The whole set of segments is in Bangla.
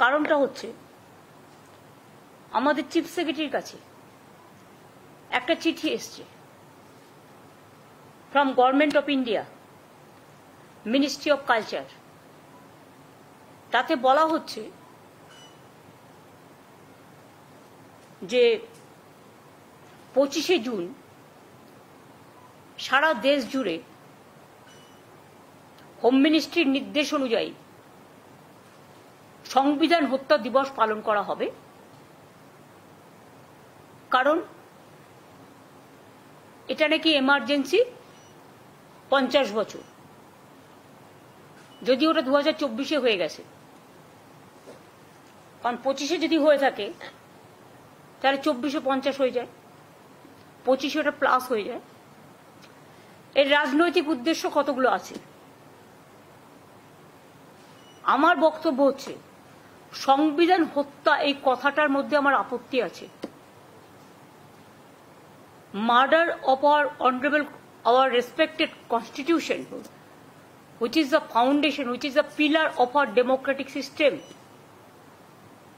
কারণটা হচ্ছে আমাদের চিফ সেক্রেটারির কাছে একটা চিঠি এসছে from government of India, ministry of culture. তাতে বলা হচ্ছে যে 25শে জুন সারা দেশ জুড়ে হোম মিনিস্ট্রির নির্দেশ অনুযায়ী সংবিধান হত্যা দিবস পালন করা হবে। কারণ এটা নাকি এমার্জেন্সি 50 বছর, যদি ওটা 2024-এ হয়ে গেছে। কারণ 25-এ যদি হয়ে থাকে তাহলে 24-এ 50 হয়ে যায়, 25-এ ওটা প্লাস হয়ে যায়। এর রাজনৈতিক উদ্দেশ্য কতগুলো আছে। আমার বক্তব্য হচ্ছে সংবিধান হত্যা এই কথাটার মধ্যে আমার আপত্তি আছে। Murder of our honorable, our respected constitution, which is the foundation, which is the pillar of our democratic system,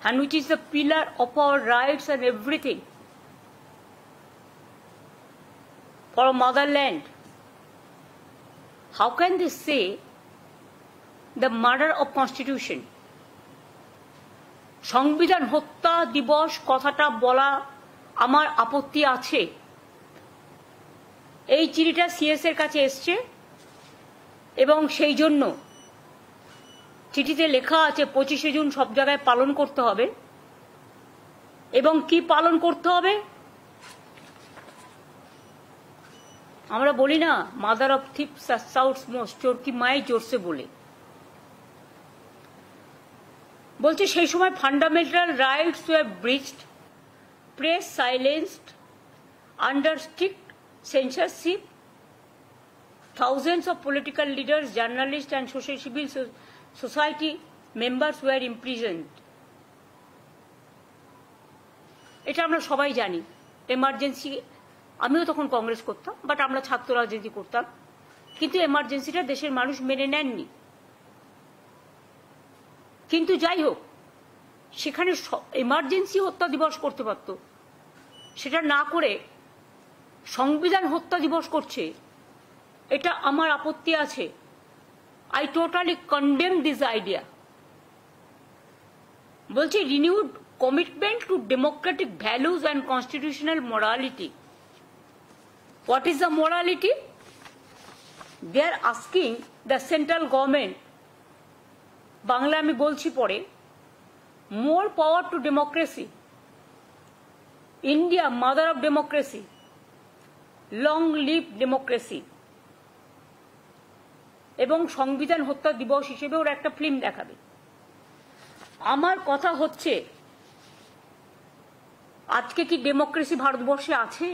and which is the pillar of our rights and everything for our motherland. How can they say the murder of constitution? সংবিধান হত্যা দিবস কথাটা বলা আমার আপত্তি আছে। এই চিঠিটা সিএস এর কাছে এসছে এবং সেই জন্য চিঠিতে লেখা আছে 25শে জুন সব জায়গায় পালন করতে হবে। এবং কি পালন করতে হবে? আমরা বলি না, mother of thieves south's most, চোর কি মাই জোরসে বলে। বলছে সেই সময় fundamental rights were breached, press silenced, under strict censorship, thousands of political leaders, journalists and civil society members were imprisoned. এটা আমরা সবাই জানি। এমার্জেন্সি, আমিও তখন কংগ্রেস করতাম, বাট আমরা ছাত্র রাজনীতি করতাম, কিন্তু এমার্জেন্সিটা দেশের মানুষ মেনে নেননি। কিন্তু যাই হোক, সেখানে এমার্জেন্সি হত্যা দিবস করতে পারত, সেটা না করে সংবিধান হত্যা দিবস করছে। এটা আমার আপত্তি আছে। I totally condemn this idea. বলছে renewed commitment to democratic values and constitutional morality. What is the morality? They are asking the central government, Bangla আমি বলছি পরে, more power to democracy, India mother of democracy, long live democracy. এবং সংবিধান হত্যা দিবস হিসেবে ওরা একটা ফিল্ম দেখাবে। আমার কথা হচ্ছে, আজকে কি ডেমোক্রেসি ভারতবর্ষে আছে?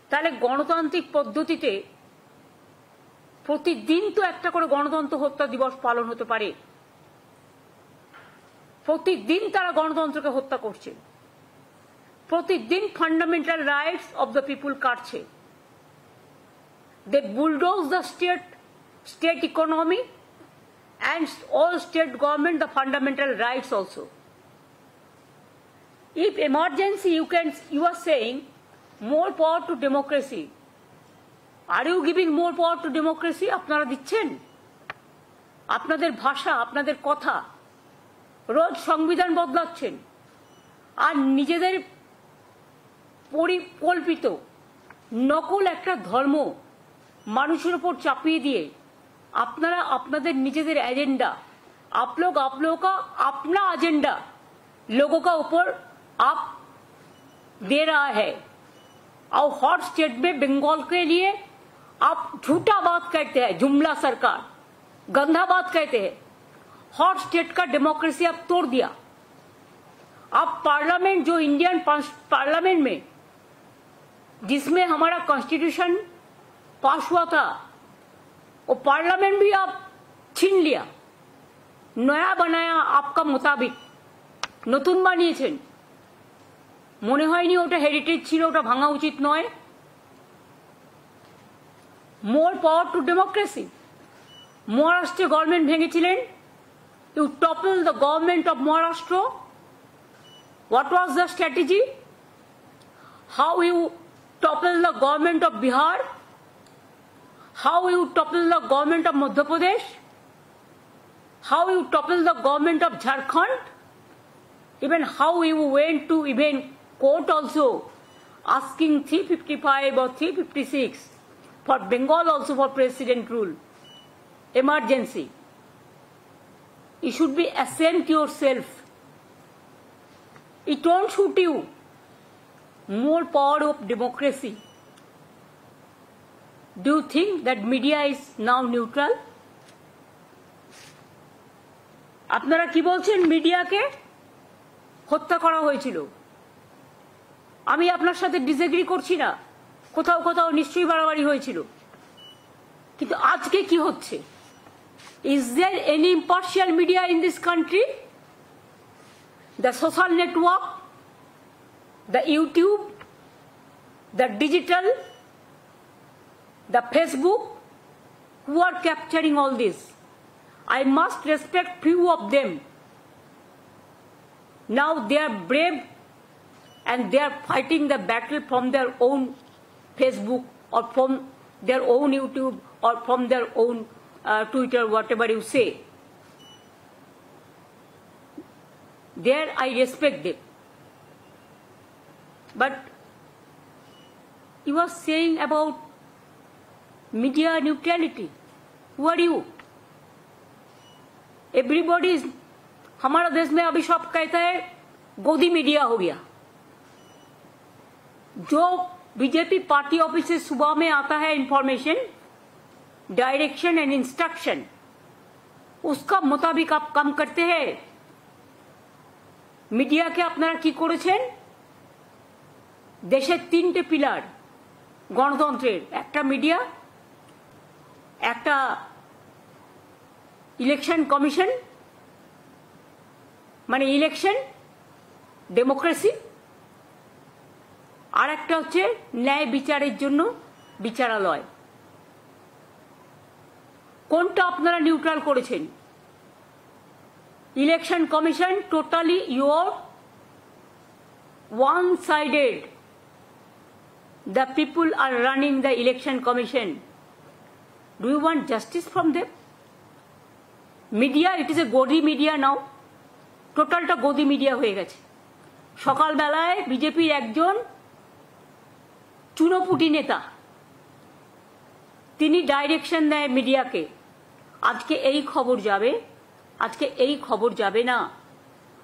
তাহলে গণতান্ত্রিক পদ্ধতিতে প্রতিদিন তো একটা করে গণতন্ত্র হত্যা দিবস পালন হতে পারে। প্রতিদিন তারা গণতন্ত্রকে হত্যা করছে, প্রতিদিন fundamental rights of the people কাটছে। They bulldoze the state economy and all state government the fundamental rights also. If emergency you are saying more power to democracy, are you giving more power to democracy? আপনারা দিচ্ছেন? আপনাদের ভাষা, আপনাদের কথা, রোজ সংবিধান বদলাচ্ছেন আর নিজেদের পরিকল্পিত নকল একটা ধর্ম মানুষের উপর চাপিয়ে দিয়ে আপনারা আপনাদের নিজেদের एजेंडा, आप लोगों का अपना एजेंडा लोगों का ऊपर आप दे रहा है। और हॉट स्टेट में बंगाल के लिए आप झूठा बात कहते हैं, जुमला सरकार, गंदा बात कहते हैं। हॉट स्टेट का डेमोक्रेसी आप तोड़ दिया। आप पार्लियामेंट, जो इंडियन पार्लियामेंट में जिसमें हमारा कॉन्स्टिट्यूशन पास हुआ था, वो पार्लियामेंट भी आप छीन लिया, नया बनाया आपका मुताबिक, নতুন বানিয়েছেন। মনে হয়নি ওটা হেরিটেজ ছিল, ওটা ভাঙা উচিত নয়। মোর পাওয়ার টু ডেমোক্রেসি। মহারাষ্ট্রে government ভেঙেছিলেন, You topple the government of Maharashtra. What was the strategy? How you topple the government of Bihar? How you topple the government of Madhya Pradesh? How you topple the government of Jharkhand? Even how you went to even court also, asking 355 or 356 for Bengal also for president rule, emergency. You should be ashamed yourself. It won't suit you. More power of democracy. Do you think that media is now neutral? আপনারা কি বলছেন মিডিয়াকে হত্যা করা হয়েছিল? আমি আপনার সাথে ডিসএগ্রি করছি না, কোথাও কোথাও নিশ্চয়ই বাড়াবাড়ি হয়েছিল, কিন্তু আজকে কি হচ্ছে? Is there any impartial media in this country? The social network, the YouTube, the digital, the Facebook, who are capturing all this? I must respect few of them. Now they are brave and they are fighting the battle from their own Facebook or from their own YouTube or from their own Twitter, whatever you say. There I respect them. But you are saying about media neutrality. Who are you? Everybody is, हमारा देश में अभी सब कहता है गोदी मीडिया हो गया. जो बीजेपी पार्टी ऑफिस से सुबह में आता है इंफॉर्मेशन, डायरेक्शन एंड इंस्ट्रक्शन, उसका मुताबिक आप काम करते हैं. মিডিয়াকে আপনারা কি করেছেন? দেশের তিনটে পিলার গণতন্ত্রের, একটা মিডিয়া, একটা ইলেকশন কমিশন মানে ইলেকশন ডেমোক্রেসি, আর একটা হচ্ছে ন্যায় বিচারের জন্য বিচারালয়. কোনটা আপনারা নিউট্রাল করেছেন? Election Commission totally your one-sided. The people are running the Election Commission. Do you want justice from them? Media, it is a godi media now. টোটালটা গদি মিডিয়া হয়ে গেছে. সকালবেলায় বিজেপির একজন চুনোপুটি নেতা, তিনি ডাইরেকশন দেয় মিডিয়াকে, আজকে এই খবর যাবে, আজকে এই খবর যাবে না.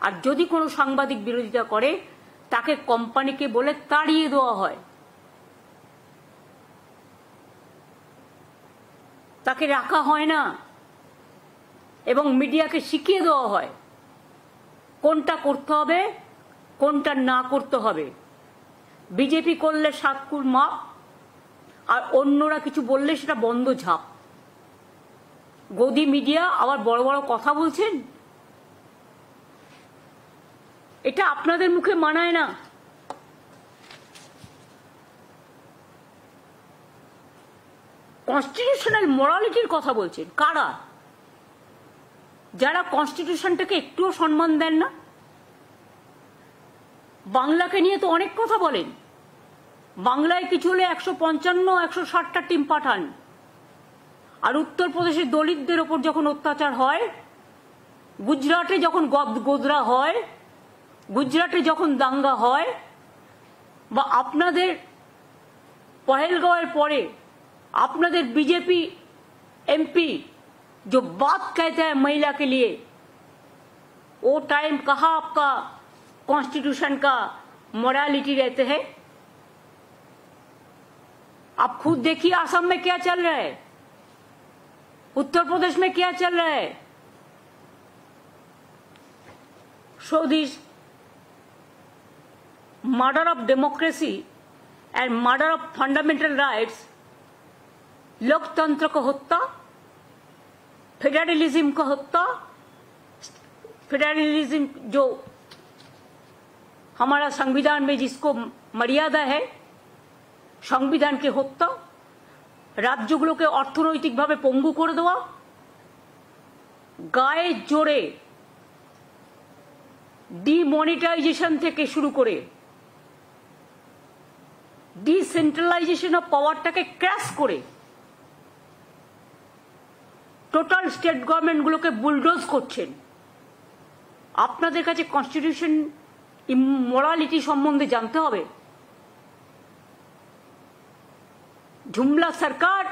আর যদি কোনো সাংবাদিক বিরোধিতা করে তাকে কোম্পানিকে বলে তাড়িয়ে দেওয়া হয়, তাকে রাখা হয় না, এবং মিডিয়াকে শিখিয়ে দেওয়া হয় কোনটা করতে হবে কোনটা না করতে হবে. বিজেপি করলে সাতকুর মাপ, আর অন্যরা কিছু বললে সেটা বন্ধ ঝাপ. গদি মিডিয়া আবার বড় বড় কথা বলছেন, এটা আপনাদের মুখে মানায় না. কনস্টিটিউশনাল মোরালিটির কথা বলছেন কারা? যারা কনস্টিটিউশনটাকে একটুও সম্মান দেন না. বাংলাকে নিয়ে তো অনেক কথা বলেন, বাংলায় কিছু হলে 155-160টা টিম পাঠান, আর উত্তরপ্রদেশের দলিতদের ওপর যখন অত্যাচার হয়, গুজরাটে যখন গোদরা হয়, গুজরাটে যখন দাঙ্গা হয়, বা আপনাদের पहलगांव परे आपनादेर बीजेपी एमपी जो बात कहता है महिला के लिए, वो टाइम कहाँ आपका कॉन्स्टिट्यूशन का मोरालिटी रहते हैं? आप खुद देखिए असम में क्या चल रहा है, उत्तर प्रदेश में क्या चल रहा है. So this murder of democracy and murder of fundamental rights, लोकतंत्र को हत्या, फेडरलिज्म को हत्या, फेडरलिज्म जो हमारा संविधान में जिसको मर्यादा है, संविधान के हत्या, राज्यগুলোকে অর্থনৈতিকভাবে পঙ্গু করে দেওয়া, গায়ে জোরে ডিমনিটাইজেশন থেকে শুরু করে ডিসেন্ট্রালাইজেশন অফ পাওয়ারটাকে ক্র্যাশ করে টোটাল স্টেট গভর্নমেন্টগুলোকে বুলডোজ করছেন। আপনাদের কাছে কনস্টিটিউশন ইমোরালিটি সম্বন্ধে জানতে হবে। जुमला सरकार,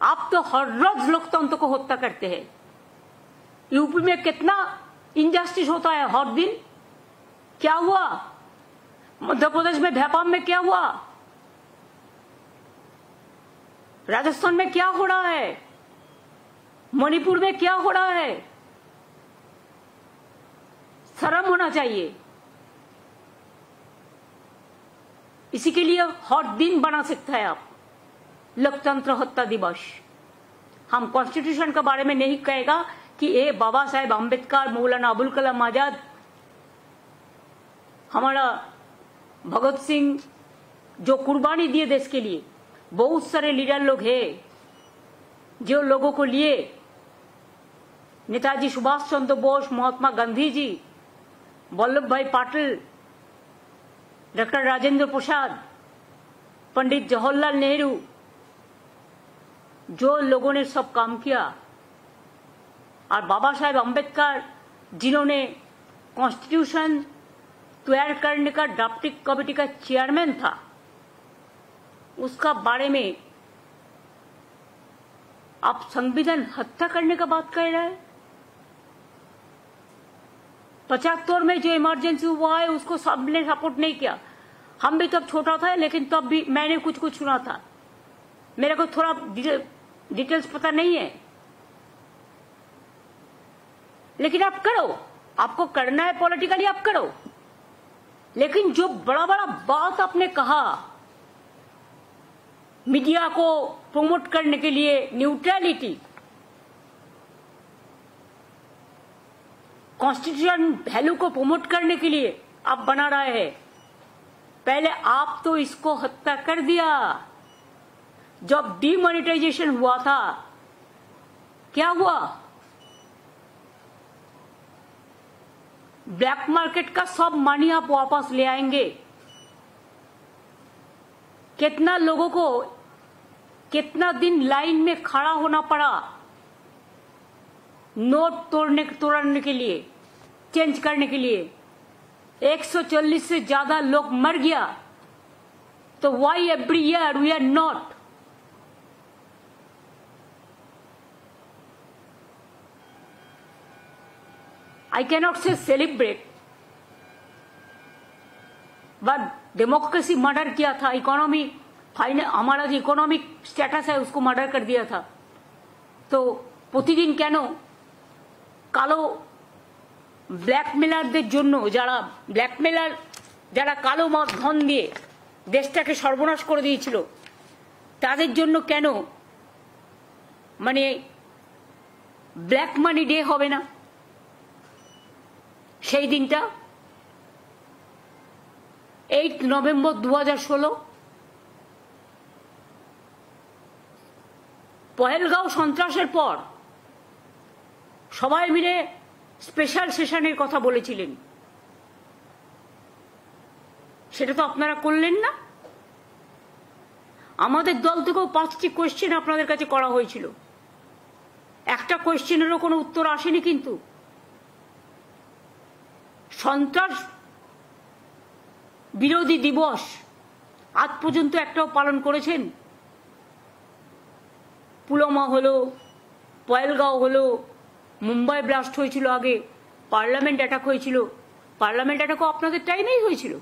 आप तो हर रोज लोकतंत्र को हत्या करते हैं। यूपी में कितना इनजस्टिस होता है हर दिन। क्या हुआ मध्य प्रदेश में, भोपाल में क्या हुआ, राजस्थान में क्या हो रहा है, मणिपुर में क्या हो रहा है। शर्म होना चाहिए। इसी के लिए हर दिन बना सकता है आप लोकतंत्र हत्या दिवस। हम कॉन्स्टिट्यूशन के बारे में नहीं कहेगा कि ये बाबा साहेब अम्बेडकर, मौलाना अबुल कलाम आजाद, हमारा भगत सिंह जो कुर्बानी दिए देश के लिए, बहुत सारे लीडर लोग हैं जो लोगों को लिए, नेताजी सुभाष चंद्र बोस, महात्मा गांधी जी, वल्लभ भाई पाटिल, डॉक्टर राजेंद्र प्रसाद, पंडित जवाहरलाल नेहरू, जो लोगों ने सब काम किया। और बाबा साहेब अम्बेडकर जिन्होंने कॉन्स्टिट्यूशन तैयार करने का ड्राफ्टिंग कमेटी का चेयरमैन था, उसका बारे में आप संविधान हत्या करने का बात कह रहे हैं। 75 में जो इमरजेंसी हुआ है उसको सबने सपोर्ट नहीं किया। हम भी तब छोटा था, लेकिन तब भी मैंने कुछ कुछ सुना था। मेरे को थोड़ा डिटेल्स पता नहीं है, लेकिन आप करो, आपको करना है पॉलिटिकली आप करो। लेकिन जो बड़ा बड़ा बात आपने कहा मीडिया को प्रमोट करने के लिए, न्यूट्रलिटी, कॉन्स्टिट्यूशन वैल्यू को प्रमोट करने के लिए आप बना रहे हैं। पहले आप तो इसको हत्या कर दिया। जब डीमोनेटाइजेशन हुआ था क्या हुआ, ब्लैक मार्केट का सब मनी आप वापस ले आएंगे। कितना लोगों को कितना दिन लाइन में खड़ा होना पड़ा नोट तोड़ने के लिए, चेंज करने के लिए। 140 से ज्यादा लोग मर गया। तो why every year we are not I cannot say celebrate, but democracy murder किया था, इकोनॉमी हमारा जो इकोनॉमिक स्टेटस है उसको मर्डर कर दिया था। तो प्रतिदिन क्यों कालो ব্ল্যাকমেলারদের জন্য, যারা ব্ল্যাকমেলার, যারা কালো ধন দিয়ে দেশটাকে সর্বনাশ করে দিয়েছিল, তাদের জন্য কেন মানে ব্ল্যাক মানি ডে হবে না সেই দিনটা? 8 নভেম্বর 2016 পহেলগাঁও সন্ত্রাসের পর সবাই মিলে স্পেশাল সেশনের কথা বলেছিলেন, সেটা তো আপনারা করলেন না। আমাদের দল থেকেও 5টি কোয়েশ্চেন আপনাদের কাছে করা হয়েছিল, একটা কোয়েশ্চেনেরও কোনো উত্তর আসেনি। কিন্তু সন্ত্রাস বিরোধী দিবস আজ পর্যন্ত একটাও পালন করেছেন? পুলওয়ামা হলো, পহেলগাঁও হলো, মুম্বাই ব্লাস্ট হয়েছিল, আগে পার্লামেন্ট অ্যাটাক হয়েছিল। পার্লামেন্ট অ্যাটাকও আপনাদের টাইমেই হয়েছিল,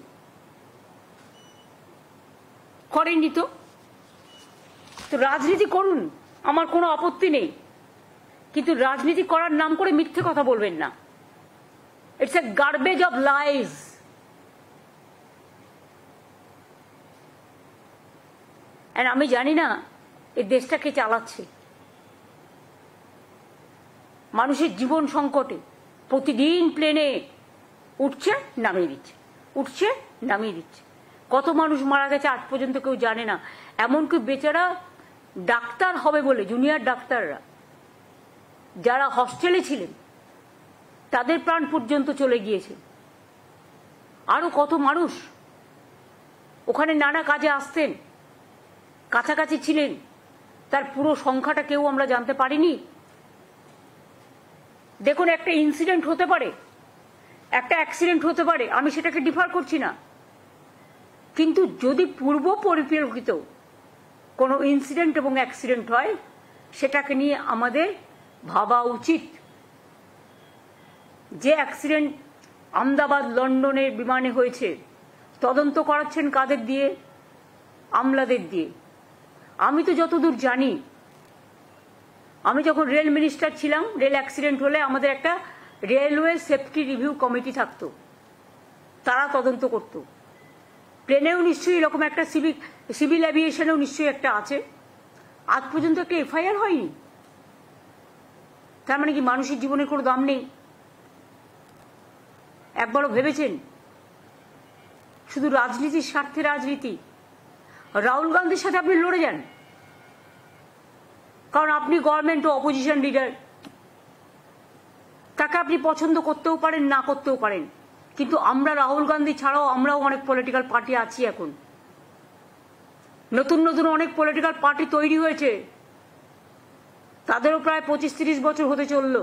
করেননি তো। তো রাজনীতি করুন, আমার কোনো আপত্তি নেই, কিন্তু রাজনীতি করার নাম করে মিথ্যে কথা বলবেন না। It's a garbage of lies. And আমি জানি না এই দেশটাকে চালাচ্ছে। মানুষের জীবন সংকটে প্রতিদিন প্লেনে উঠছে নামিয়ে দিচ্ছে, উঠছে নামিয়ে দিচ্ছে। কত মানুষ মারা গেছে আজ পর্যন্ত কেউ জানে না। এমনকি বেচারা ডাক্তার হবে বলে জুনিয়র ডাক্তাররা যারা হস্টেলে ছিলেন তাদের প্রাণ পর্যন্ত চলে গিয়েছে। আরো কত মানুষ ওখানে নানা কাজে আসতেন, কাছাকাছি ছিলেন, তার পুরো সংখ্যাটা কেউ আমরা জানতে পারিনি। দেখুন, একটা ইনসিডেন্ট হতে পারে, একটা অ্যাক্সিডেন্ট হতে পারে, আমি সেটাকে ডিফার করছি না, কিন্তু যদি পূর্ব পরিকল্পিত কোনো ইনসিডেন্ট এবং অ্যাক্সিডেন্ট হয় সেটাকে নিয়ে আমাদের ভাবা উচিত। যে অ্যাক্সিডেন্ট আহমেদাবাদ লন্ডনের বিমানে হয়েছে, তদন্ত করাচ্ছেন কাদের দিয়ে? আমলাদের দিয়ে। আমি তো যতদূর জানি, আমি যখন রেল মিনিস্টার ছিলাম, রেল অ্যাক্সিডেন্ট হলে আমাদের একটা রেলওয়ে সেফটি রিভিউ কমিটি থাকতো, তারা তদন্ত করত। প্লেনেও নিশ্চয়ই এরকম একটা সিভিল অ্যাভিয়েশনেও নিশ্চয়ই একটা আছে। আজ পর্যন্ত একটা এফআইআর হয়নি। তার মানে কি মানুষের জীবনের কোনো দাম নেই? একবারও ভেবেছেন? শুধু রাজনীতির স্বার্থে রাজনীতি। রাহুল গান্ধীর সাথে আপনি লড়ে যান, কারণ আপনি গভর্নমেন্ট ও অপোজিশন লিডার। তাকে আপনি পছন্দ করতেও পারেন, না করতেও পারেন, কিন্তু আমরা রাহুল গান্ধী ছাড়াও আমরাও অনেক পলিটিক্যাল পার্টি আছি। এখন নতুন নতুন অনেক পলিটিক্যাল পার্টি তৈরি হয়েছে, তাদেরও প্রায় 25-30 বছর হতে চলল।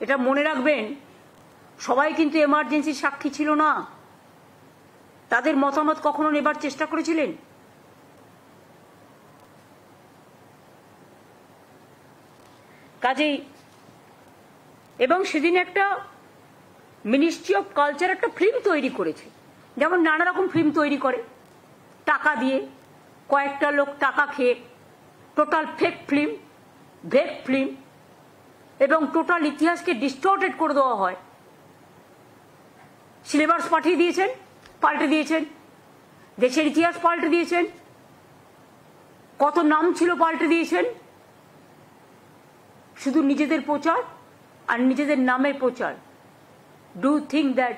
এটা মনে রাখবেন, সবাই কিন্তু এমার্জেন্সির সাক্ষী ছিল না। তাদের মতামত কখনো নেবার চেষ্টা করেছিলেন? কাজেই, এবং সেদিন একটা মিনিস্ট্রি অফ কালচার একটা ফিল্ম তৈরি করেছে, যেমন নানা রকম ফিল্ম তৈরি করে টাকা দিয়ে, কয়েকটা লোক টাকা খেয়ে, টোটাল ফেক ফিল্ম, ভেক ফিল্ম, এবং টোটাল ইতিহাসকে ডিস্টর্টেড করে দেওয়া হয়। সিলেবাস পাঠিয়ে দিয়েছেন, পাল্টে দিয়েছেন, দেশের ইতিহাস পাল্টে দিয়েছেন, কত নাম ছিল পাল্টে দিয়েছেন, শুধু নিজেদের প্রচার আর নিজেদের নামের প্রচার। डू थिंक दैट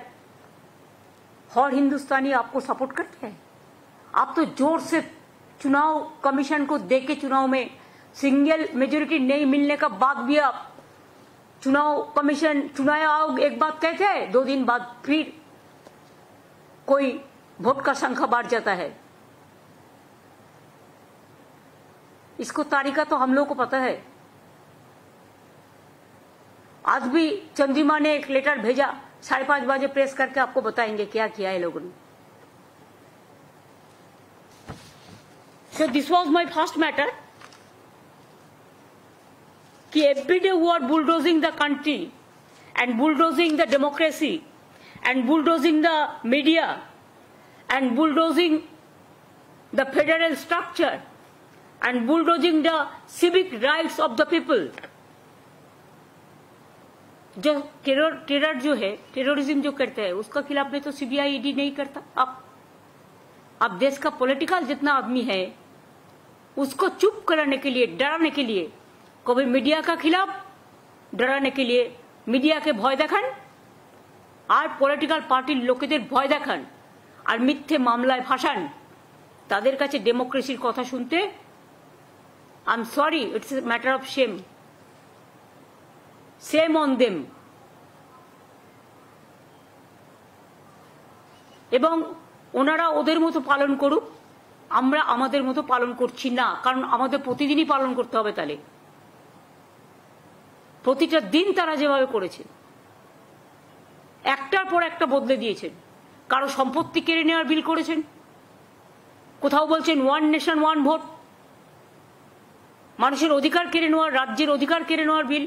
हर हिंदुस्तानी आपको सपोर्ट करते हैं? आप तो जोर से चुनाव कमीशन को देख के चुनाव में सिंगल मेजोरिटी नहीं मिलने का बाद भी आप चुनाव कमीशन चुनाव आयोग एक बात कहते हैं, 2 दिन बाद फिर कोई वोट का संख्या बढ़ जाता है। इसको तारीखा तो हम लोग को पता है। आज भी चंद्रिमा ने एक लेटर भेजा, 5:30 बजे प्रेस करके आपको बताएंगे क्या किया है लोगों ने। So this was my first matter कि every day we are bulldozing the country and bulldozing the democracy and bulldozing the media and bulldozing the federal structure and bulldozing the civic rights of the people। जो टेरर जो है, टेररिज्म जो करते हैं, उसका खिलाफ में तो सीबीआई ईडी नहीं करता। अब देश का पॉलिटिकल जितना आदमी है उसको चुप कराने के लिए, डराने के लिए, कभी मीडिया का खिलाफ डराने के लिए मीडिया के भय देखान और पॉलिटिकल पार्टी लोकेদের ভয় দেখান আর মিথ্যে মামলায় ফাঁসান। তাদের কাছে ডেমোক্রেসির কথা শুনতে I am sorry, it's a matter of shame. Shame on them। এবং ওনারা ওদের মতো পালন করুক, আমরা আমাদের মতো পালন করছি না, কারণ আমাদের প্রতিদিনই পালন করতে হবে। তাহলে প্রতিটা দিন তারা যেভাবে করেছে, একটার পর একটা বদলে দিয়েছেন। কারো সম্পত্তি কেড়ে নেওয়ার বিল করেছেন, কোথাও বলছেন 1 নেশন 1 ভোট, মানুষের অধিকার কেড়ে নেওয়ার, রাজ্যের অধিকার কেড়ে নেওয়ার বিল,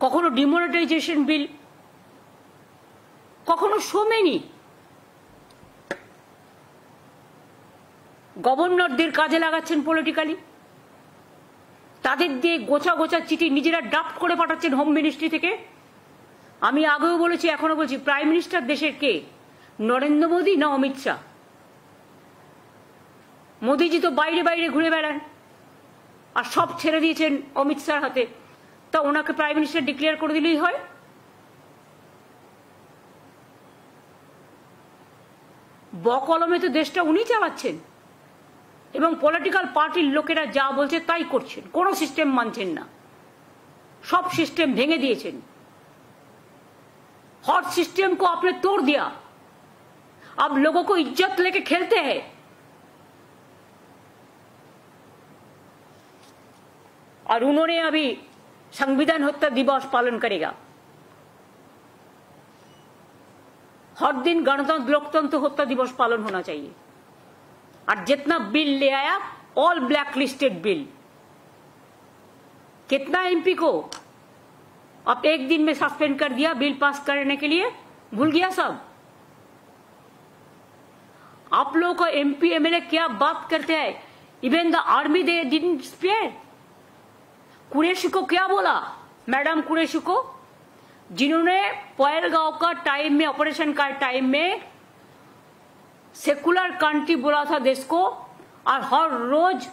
কখনো ডিমনিটাইজেশন বিল, কখনো সো মেনি। গভর্নরদের কাজে লাগাচ্ছেন পলিটিক্যালি, তাদের দিয়ে গোছা গোছা চিঠি নিজেরা ড্রাফট করে পাঠাচ্ছেন হোম মিনিস্ট্রি থেকে। আমি আগেও বলেছি, এখনো বলছি, প্রাইম মিনিস্টার দেশের কে? নরেন্দ্র মোদী না অমিত শাহ? মোদীজি তো বাইরে বাইরে ঘুরে বেড়ান আর সব ছেড়ে দিয়েছেন অমিত শাহর হাতে, তা ওনাকে প্রাইম মিনিস্টার ডিক্লেয়ার করে দিলেই হয়। বকলমে তো দেশটা উনি চালাচ্ছেন। এবং পলিটিক্যাল পার্টির লোকেরা যা বলছে তাই করছেন, কোনো সিস্টেম মানছেন না, सब सिस्टम भेंगे दिए। हर सिस्टम को आपने तोड़ दिया, अब लोगों को इज्जत लेके खेलते हैं। और उन्होंने अभी संविधान हत्या दिवस पालन करेगा, हर दिन गणतंत्र लोकतंत्र हत्या दिवस पालन होना चाहिए। और जितना बिल ले आया ऑल ब्लैक लिस्टेड बिल, कितना एमपी को अब एक दिन में सस्पेंड कर दिया बिल पास करने के लिए, भूल गया सब। आप लोगों को एमपी एमएलए क्या बात करते हैं, even the army they didn't spare. Qureshi को क्या बोला, मैडम कुरैशी को, जिन्होंने पहलगांव का टाइम में, ऑपरेशन का टाइम में सेकुलर कंट्री बोला था देश को, और हर रोज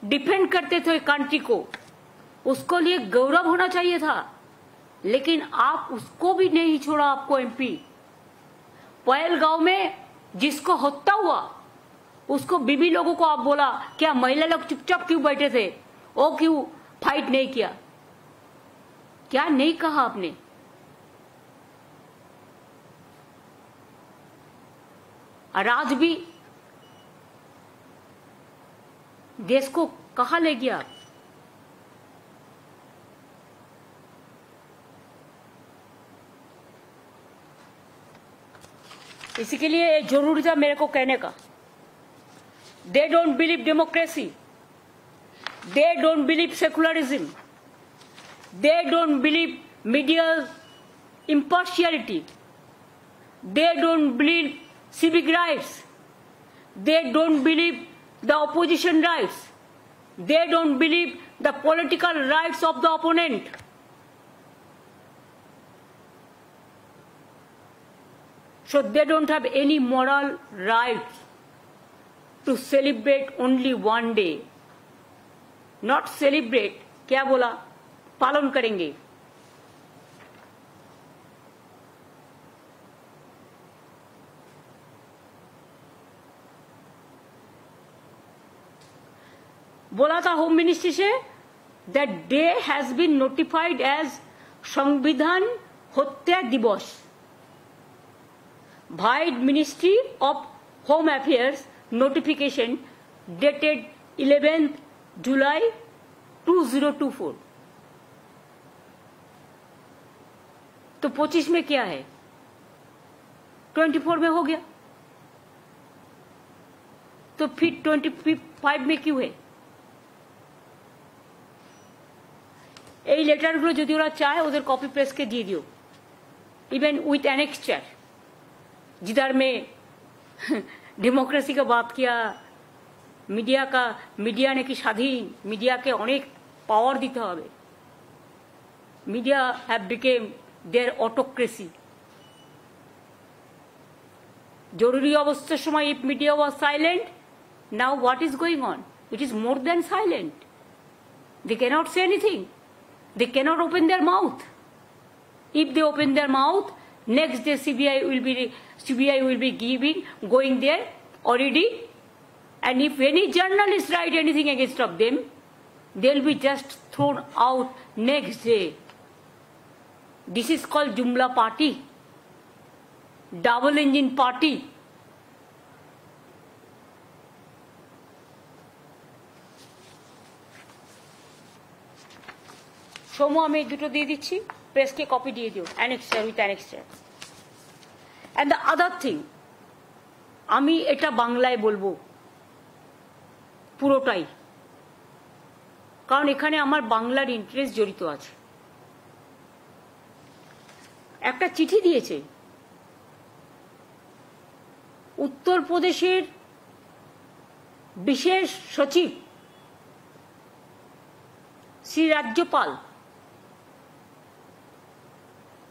डिफेंड करते थे कंट्री को, उसको लिए गौरव होना चाहिए था। लेकिन आप उसको भी नहीं छोड़ा, आपको एमपी। पहलगांव में जिसको हत्या हुआ उसको बीबी लोगों को आप बोला, क्या महिला लोग चुपचाप क्यों बैठे थे, वो क्यों फाइट नहीं किया, क्या नहीं कहा आपने। और आज भी देश को कहां ले गया। इसी के लिए जरूरी था मेरे को कहने का। They don't believe democracy, they don't believe secularism, they don't believe media impartiality, they don't believe civic rights, they don't believe the opposition rights, they don't believe the political rights of the opponent. So they don't have any moral right to celebrate only one day. Not celebrate, क्या बोला, पालन करेंगे। बोला था होम मिनिस्ट्री से, that day has been notified as संविधान हत्या दिवस by Ministry of Home Affairs notification dated 11th July 2024। तो 25 में क्या है, 24 में हो गया, तो फिर 25 में क्यों है। এই লেটারগুলো যদি ওরা চায় ওদের কপি পেস্ট के দিয়ে दियो, इवन विथ एनेक्सचर, जिधर में डेमोक्रेसी का बात किया, मीडिया ने कि स्वाधीन, मीडिया के अनेक पावर दीते হবে, media have become their autocracy. जरूरी अवस्थार समय if media was silent, now what is going on, it is more than silent, they cannot say anything, they cannot open their mouth. If they open their mouth, next day CBI will be going there already, and if any journalist write anything against of them, they'll be just thrown out next day. This is called Jumla party, double engine party. सोमो আমি দুটো দিয়ে দিচ্ছি, প্রেসকে কপি দিয়ে দিও, annexure with annexure. And the other thing, আমি এটা বাংলায় বলবো পুরোটাই, কারণ এখানে আমার বাংলার ইন্টারেস্ট জড়িত আছে। একটা চিঠি দিয়েছে উত্তরপ্রদেশের বিশেষ সচিব শ্রী রাজ্যপাল,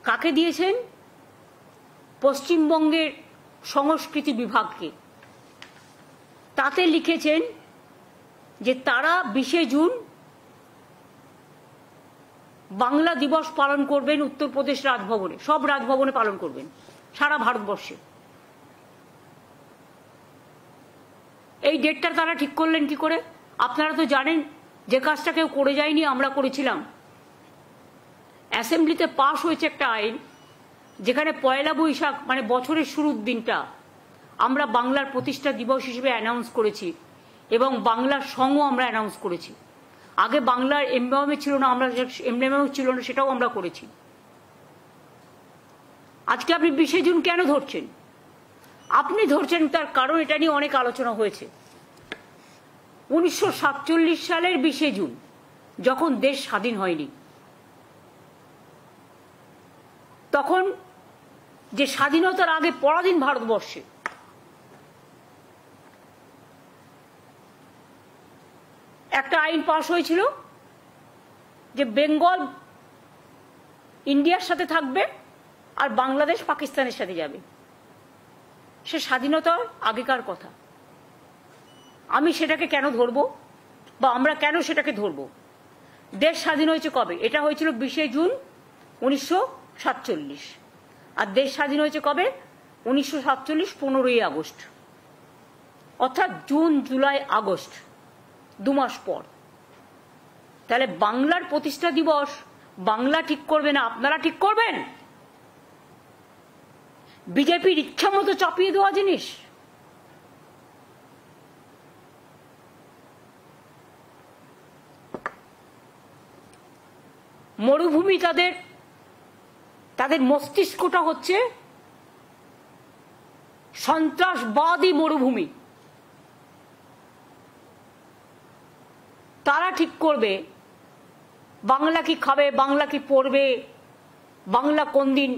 কাকে দিয়েছেন, পশ্চিমবঙ্গের সংস্কৃতি বিভাগকে। তাতে লিখেছেন যে তারা 20 জুন বাংলা দিবস পালন করবেন উত্তরপ্রদেশ রাজভবনে, সব রাজভবনে পালন করবেন সারা ভারতবর্ষে। এই ডেটটা তারা ঠিক করলেন কি করে? আপনারা তো জানেন যে কাজটা কেউ করে যায়নি, আমরা করেছিলাম। অ্যাসেম্বলিতে পাশ হয়েছে একটা আইন যেখানে পয়লা বৈশাখ মানে বছরের শুরুর দিনটা আমরা বাংলার প্রতিষ্ঠা দিবস হিসেবে অ্যানাউন্স করেছি এবং বাংলার সংও আমরা অ্যানাউন্স করেছি। আগে বাংলার এমব্লেমে ছিল না, আমরা এমব্লেমেও ছিল না, সেটাও আমরা করেছি। আজকে আপনি 20শে জুন কেন ধরছেন? আপনি ধরছেন তার কারণ এটা নিয়ে অনেক আলোচনা হয়েছে। 1947 সালের 20শে জুন যখন দেশ স্বাধীন হয়নি, তখন যে স্বাধীনতার আগে পরাধীন ভারতবর্ষে একটা আইন পাশ হয়েছিল যে বেঙ্গল ইন্ডিয়ার সাথে থাকবে আর বাংলাদেশ পাকিস্তানের সাথে যাবে। সে স্বাধীনতার আগেকার কথা। আমি সেটাকে কেন ধরবো বা আমরা কেন সেটাকে ধরবো? দেশ স্বাধীন হয়েছে কবে? এটা হয়েছিল 20শে জুন 1947। আর দেশ স্বাধীন হয়েছে কবে? 1947 15ই আগস্ট, অর্থাৎ জুন জুলাই আগস্ট 2 মাস পর। তাহলে বাংলার প্রতিষ্ঠা দিবস বাংলা ঠিক করবে না, আপনারা ঠিক করবেন? বিজেপির ইচ্ছা মতো চাপিয়ে দেওয়া জিনিস। মরুভূমি তাদের মস্তিষ্কটা হচ্ছে সন্ত্রাসবাদী মরুভূমি। তারা ঠিক করবে বাংলা কি খাবে, বাংলা কি পড়বে, বাংলা কোন দিন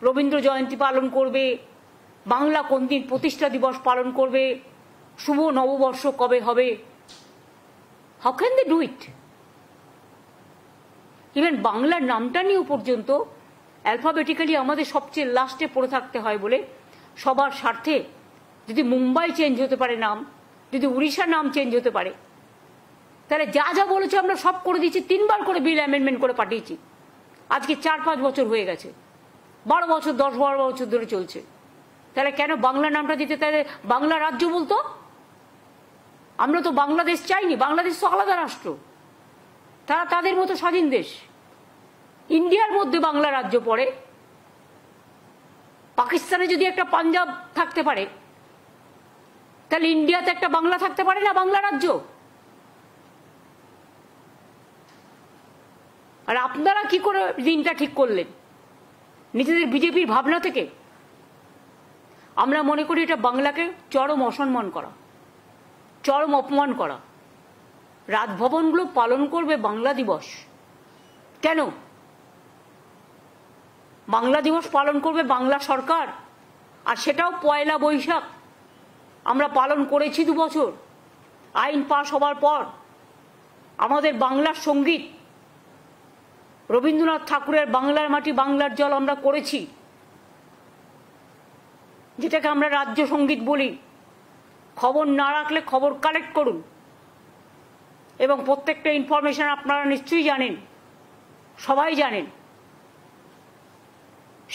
রবীন্দ্র জয়ন্তী পালন করবে, বাংলা কোন দিন প্রতিষ্ঠা দিবস পালন করবে, শুভ নববর্ষ কবে হবে। How can they do it? Even বাংলার নামটা নিয়েও পর্যন্ত অ্যালফাবেটিক্যালি আমাদের সবচেয়ে লাস্টে পড়ে থাকতে হয় বলে সবার স্বার্থে যদি মুম্বাই চেঞ্জ হতে পারে নাম, যদি উড়িষ্যার নাম চেঞ্জ হতে পারে, তাহলে যা যা বলেছে আমরা সব করে দিচ্ছি। 3 বার করে বিল অ্যামেন্ডমেন্ট করে পাঠিয়েছি। আজকে 4-5 বছর হয়ে গেছে, 12 বছর 10-12 বছর ধরে চলছে। তাহলে কেন বাংলা নামটা দিতে? তাহলে বাংলা রাজ্য বলতো। আমরা তো বাংলাদেশ চাইনি, বাংলাদেশ তো আলাদা রাষ্ট্র, তারা তাদের মতো স্বাধীন দেশ। ইন্ডিয়ার মধ্যে বাংলা রাজ্য পড়ে। পাকিস্তানে যদি একটা পাঞ্জাব থাকতে পারে, তাহলে ইন্ডিয়াতে একটা বাংলা থাকতে পারে না, বাংলা রাজ্য? আর আপনারা কি করে দিনটা ঠিক করলেন? নিজেদের বিজেপির ভাবনা থেকে? আমরা মনে করি এটা বাংলাকে চরম অসম্মান করা, চরম অপমান করা। রাজভবনগুলো পালন করবে বাংলা দিবস কেন? বাংলা দিবস পালন করবে বাংলা সরকার, আর সেটাও পয়লা বৈশাখ। আমরা পালন করেছি 2 বছর আইন পাশ হবার পর। আমাদের বাংলার সঙ্গীত রবীন্দ্রনাথ ঠাকুরের বাংলার মাটি বাংলার জল আমরা করেছি, যেটাকে আমরা রাজ্য সঙ্গীত বলি। খবর না রাখলে খবর কালেক্ট করুন, এবং প্রত্যেকটা ইনফরমেশন আপনারা নিশ্চয়ই জানেন, সবাই জানেন।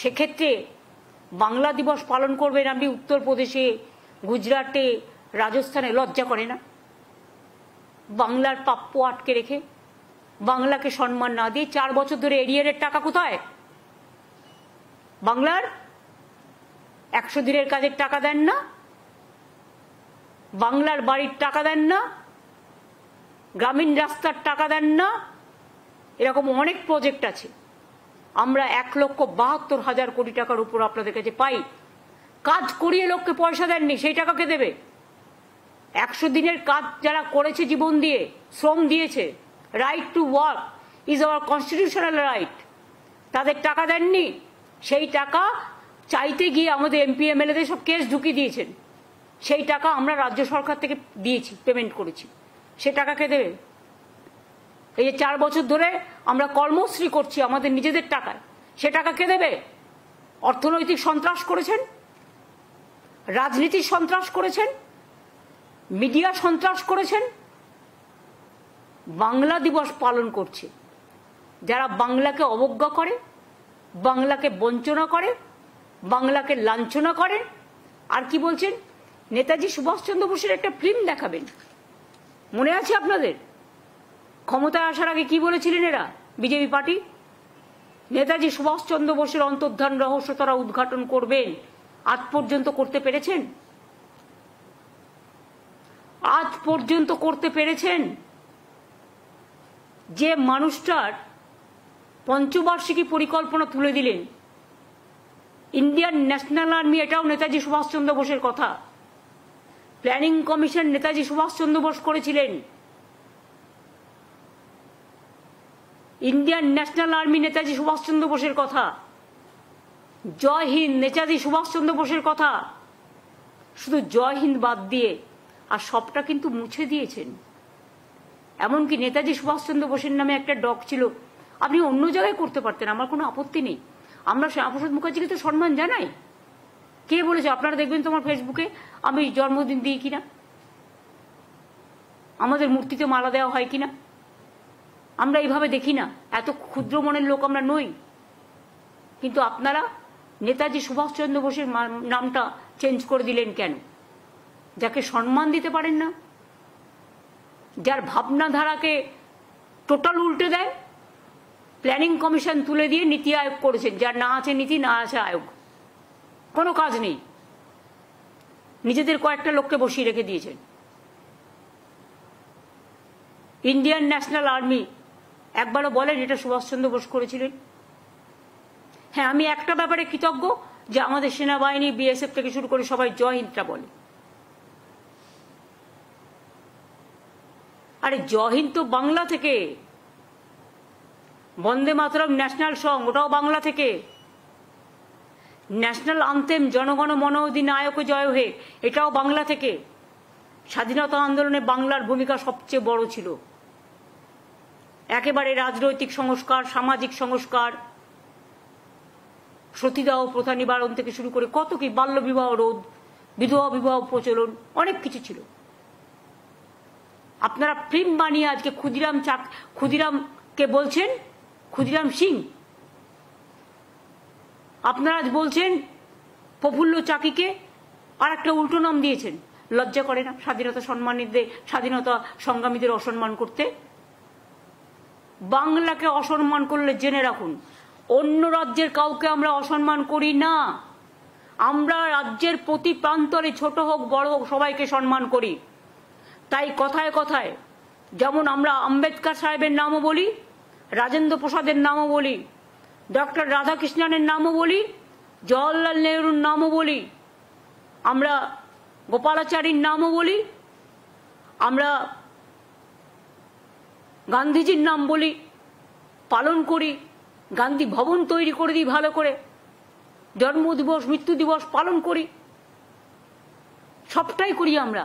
সেক্ষেত্রে বাংলা দিবস পালন করবেন আপনি উত্তরপ্রদেশে, গুজরাটে, রাজস্থানে? লজ্জা করে না? বাংলার প্রাপ্য আটকে রেখে, বাংলাকে সম্মান না দিয়ে 4 বছর ধরে এরিয়ারের টাকা কোথায়? বাংলার 100 দিনের কাজের টাকা দেন না, বাংলার বাড়ির টাকা দেন না, গ্রামীণ রাস্তার টাকা দেন না। এরকম অনেক প্রজেক্ট আছে। আমরা 1,72,000 কোটি টাকার উপর আপনাদের কাছে পাই। কাজ করিয়ে লোককে পয়সা দেননি, সেই টাকাকে দেবে? 100 দিনের কাজ যারা করেছে, জীবন দিয়ে শ্রম দিয়েছে, right to work is our constitutional right, তাদের টাকা দেননি। সেই টাকা চাইতে গিয়ে আমাদের এমপি এমএলএদের সব কেস ঢুকিয়ে দিয়েছেন। সেই টাকা আমরা রাজ্য সরকার থেকে দিয়েছি, পেমেন্ট করেছি। সে টাকাকে দেবে? এই যে 4 বছর ধরে আমরা কর্মশ্রী করছি আমাদের নিজেদের টাকায়, সে টাকা কে দেবে? অর্থনৈতিক সন্ত্রাস করেছেন, রাজনীতির সন্ত্রাস করেছেন, মিডিয়া সন্ত্রাস করেছেন। বাংলা দিবস পালন করছে যারা বাংলাকে অবজ্ঞা করে, বাংলাকে বঞ্চনা করে, বাংলাকে লাঞ্ছনা করে। আর কি বলছেন? নেতাজি সুভাষচন্দ্র বোসের একটা ফিল্ম দেখাবেন। মনে আছে আপনাদের? ক্ষমতায় আসার আগে কি বলেছিলেন এরা, বিজেপি পার্টি? নেতাজি সুভাষচন্দ্র বোসের অন্তর্ধান রহস্য তারা উদ্ঘাটন করবেন। আজ পর্যন্ত করতে পেরেছেন? আজ পর্যন্ত করতে পেরেছেন? যে মানুষটার পঞ্চবার্ষিকী পরিকল্পনা তুলে দিলেন, ইন্ডিয়ান ন্যাশনাল আর্মি, এটাও নেতাজি সুভাষচন্দ্র বোসের কথা। প্ল্যানিং কমিশন নেতাজি সুভাষচন্দ্র বোস করেছিলেন। Indian national army Netaji Subhashchandra বোসের কথা। জয় হিন্দ নেতাজি সুভাষচন্দ্র বোসের কথা। শুধু জয় হিন্দ বাদ দিয়ে আর সবটা কিন্তু মুছে দিয়েছেন। এমনকি নেতাজি সুভাষচন্দ্র বোসের নামে একটা ডগ ছিল, আপনি অন্য জায়গায় করতে পারতেন, আমার কোনো আপত্তি নেই। আমরা শ্যামাপ্রসাদ মুখার্জিকে তো সম্মান জানাই। কে বলেছে? আপনারা দেখবেন তোমার ফেসবুকে আমি জন্মদিন দিই কিনা, আমাদের মূর্তিতে মালা দেওয়া হয় কিনা। আমরা এইভাবে দেখি না, এত ক্ষুদ্র মনের লোক আমরা নই। কিন্তু আপনারা নেতাজি সুভাষচন্দ্র বোসের নামটা চেঞ্জ করে দিলেন কেন? যাকে সম্মান দিতে পারেন না, যার ভাবনাধারাকে টোটাল উল্টে দেয়। প্ল্যানিং কমিশন তুলে দিয়ে নীতি আয়োগ করেছেন, যার না আছে নীতি, না আছে আয়োগ, কোনো কাজ নেই। নিজেদের কয়েকটা লোককে বসিয়ে রেখে দিয়েছেন। ইন্ডিয়ান ন্যাশনাল আর্মি একবারও বলেন এটা সুভাষচন্দ্র বোস করেছিলেন? হ্যাঁ, আমি একটা ব্যাপারে কৃতজ্ঞ যে আমাদের সেনাবাহিনী, বিএসএফ থেকে শুরু করে সবাই জয় হিন্দটা বলে। আরে জয় হিন্দ তো বাংলা থেকে। বন্দে মাতরম ন্যাশনাল সং, ওটাও বাংলা থেকে। ন্যাশনাল আনথেম জনগণ মন অধিনায়ক জয় হে, এটাও বাংলা থেকে। স্বাধীনতা আন্দোলনে বাংলার ভূমিকা সবচেয়ে বড় ছিল। একেবারে রাজনৈতিক সংস্কার, সামাজিক সংস্কার, সতীদাহ প্রথা নিবারণ থেকে শুরু করে কত কি, বাল্য বিবাহ রোধ, বিধবা বিবাহ প্রচলন, অনেক কিছু ছিল। আপনারা ফিল্ম বানিয়ে আজকে ক্ষুদিরামকে বলছেন ক্ষুদিরাম সিং। আপনারা আজ বলছেন প্রফুল্ল চাকিকে আর একটা উল্টো নাম দিয়েছেন। লজ্জা করে না স্বাধীনতা সম্মানীদের, স্বাধীনতা সংগ্রামীদের অসম্মান করতে? বাংলাকে অসম্মান করলে জেনে রাখুন, অন্য রাজ্যের কাউকে আমরা অসম্মান করি না। আমরা রাজ্যের প্রতি প্রান্তরে, ছোট হোক বড় হোক, সবাইকে সম্মান করি। তাই কথায় কথায় যেমন আমরা আম্বেদকর সাহেবের নামও বলি, রাজেন্দ্র প্রসাদের নামও বলি, ডক্টর রাধাকৃষ্ণনের নামও বলি, জওয়াহরলাল নেহরুর নামও বলি, আমরা গোপালাচারীর নামও বলি, আমরা গান্ধীজির নাম বলি, পালন করি। গান্ধী ভবন তৈরি করে দিই ভালো করে, জন্ম দিবস, মৃত্যু দিবস পালন করি, সবটাই করি আমরা।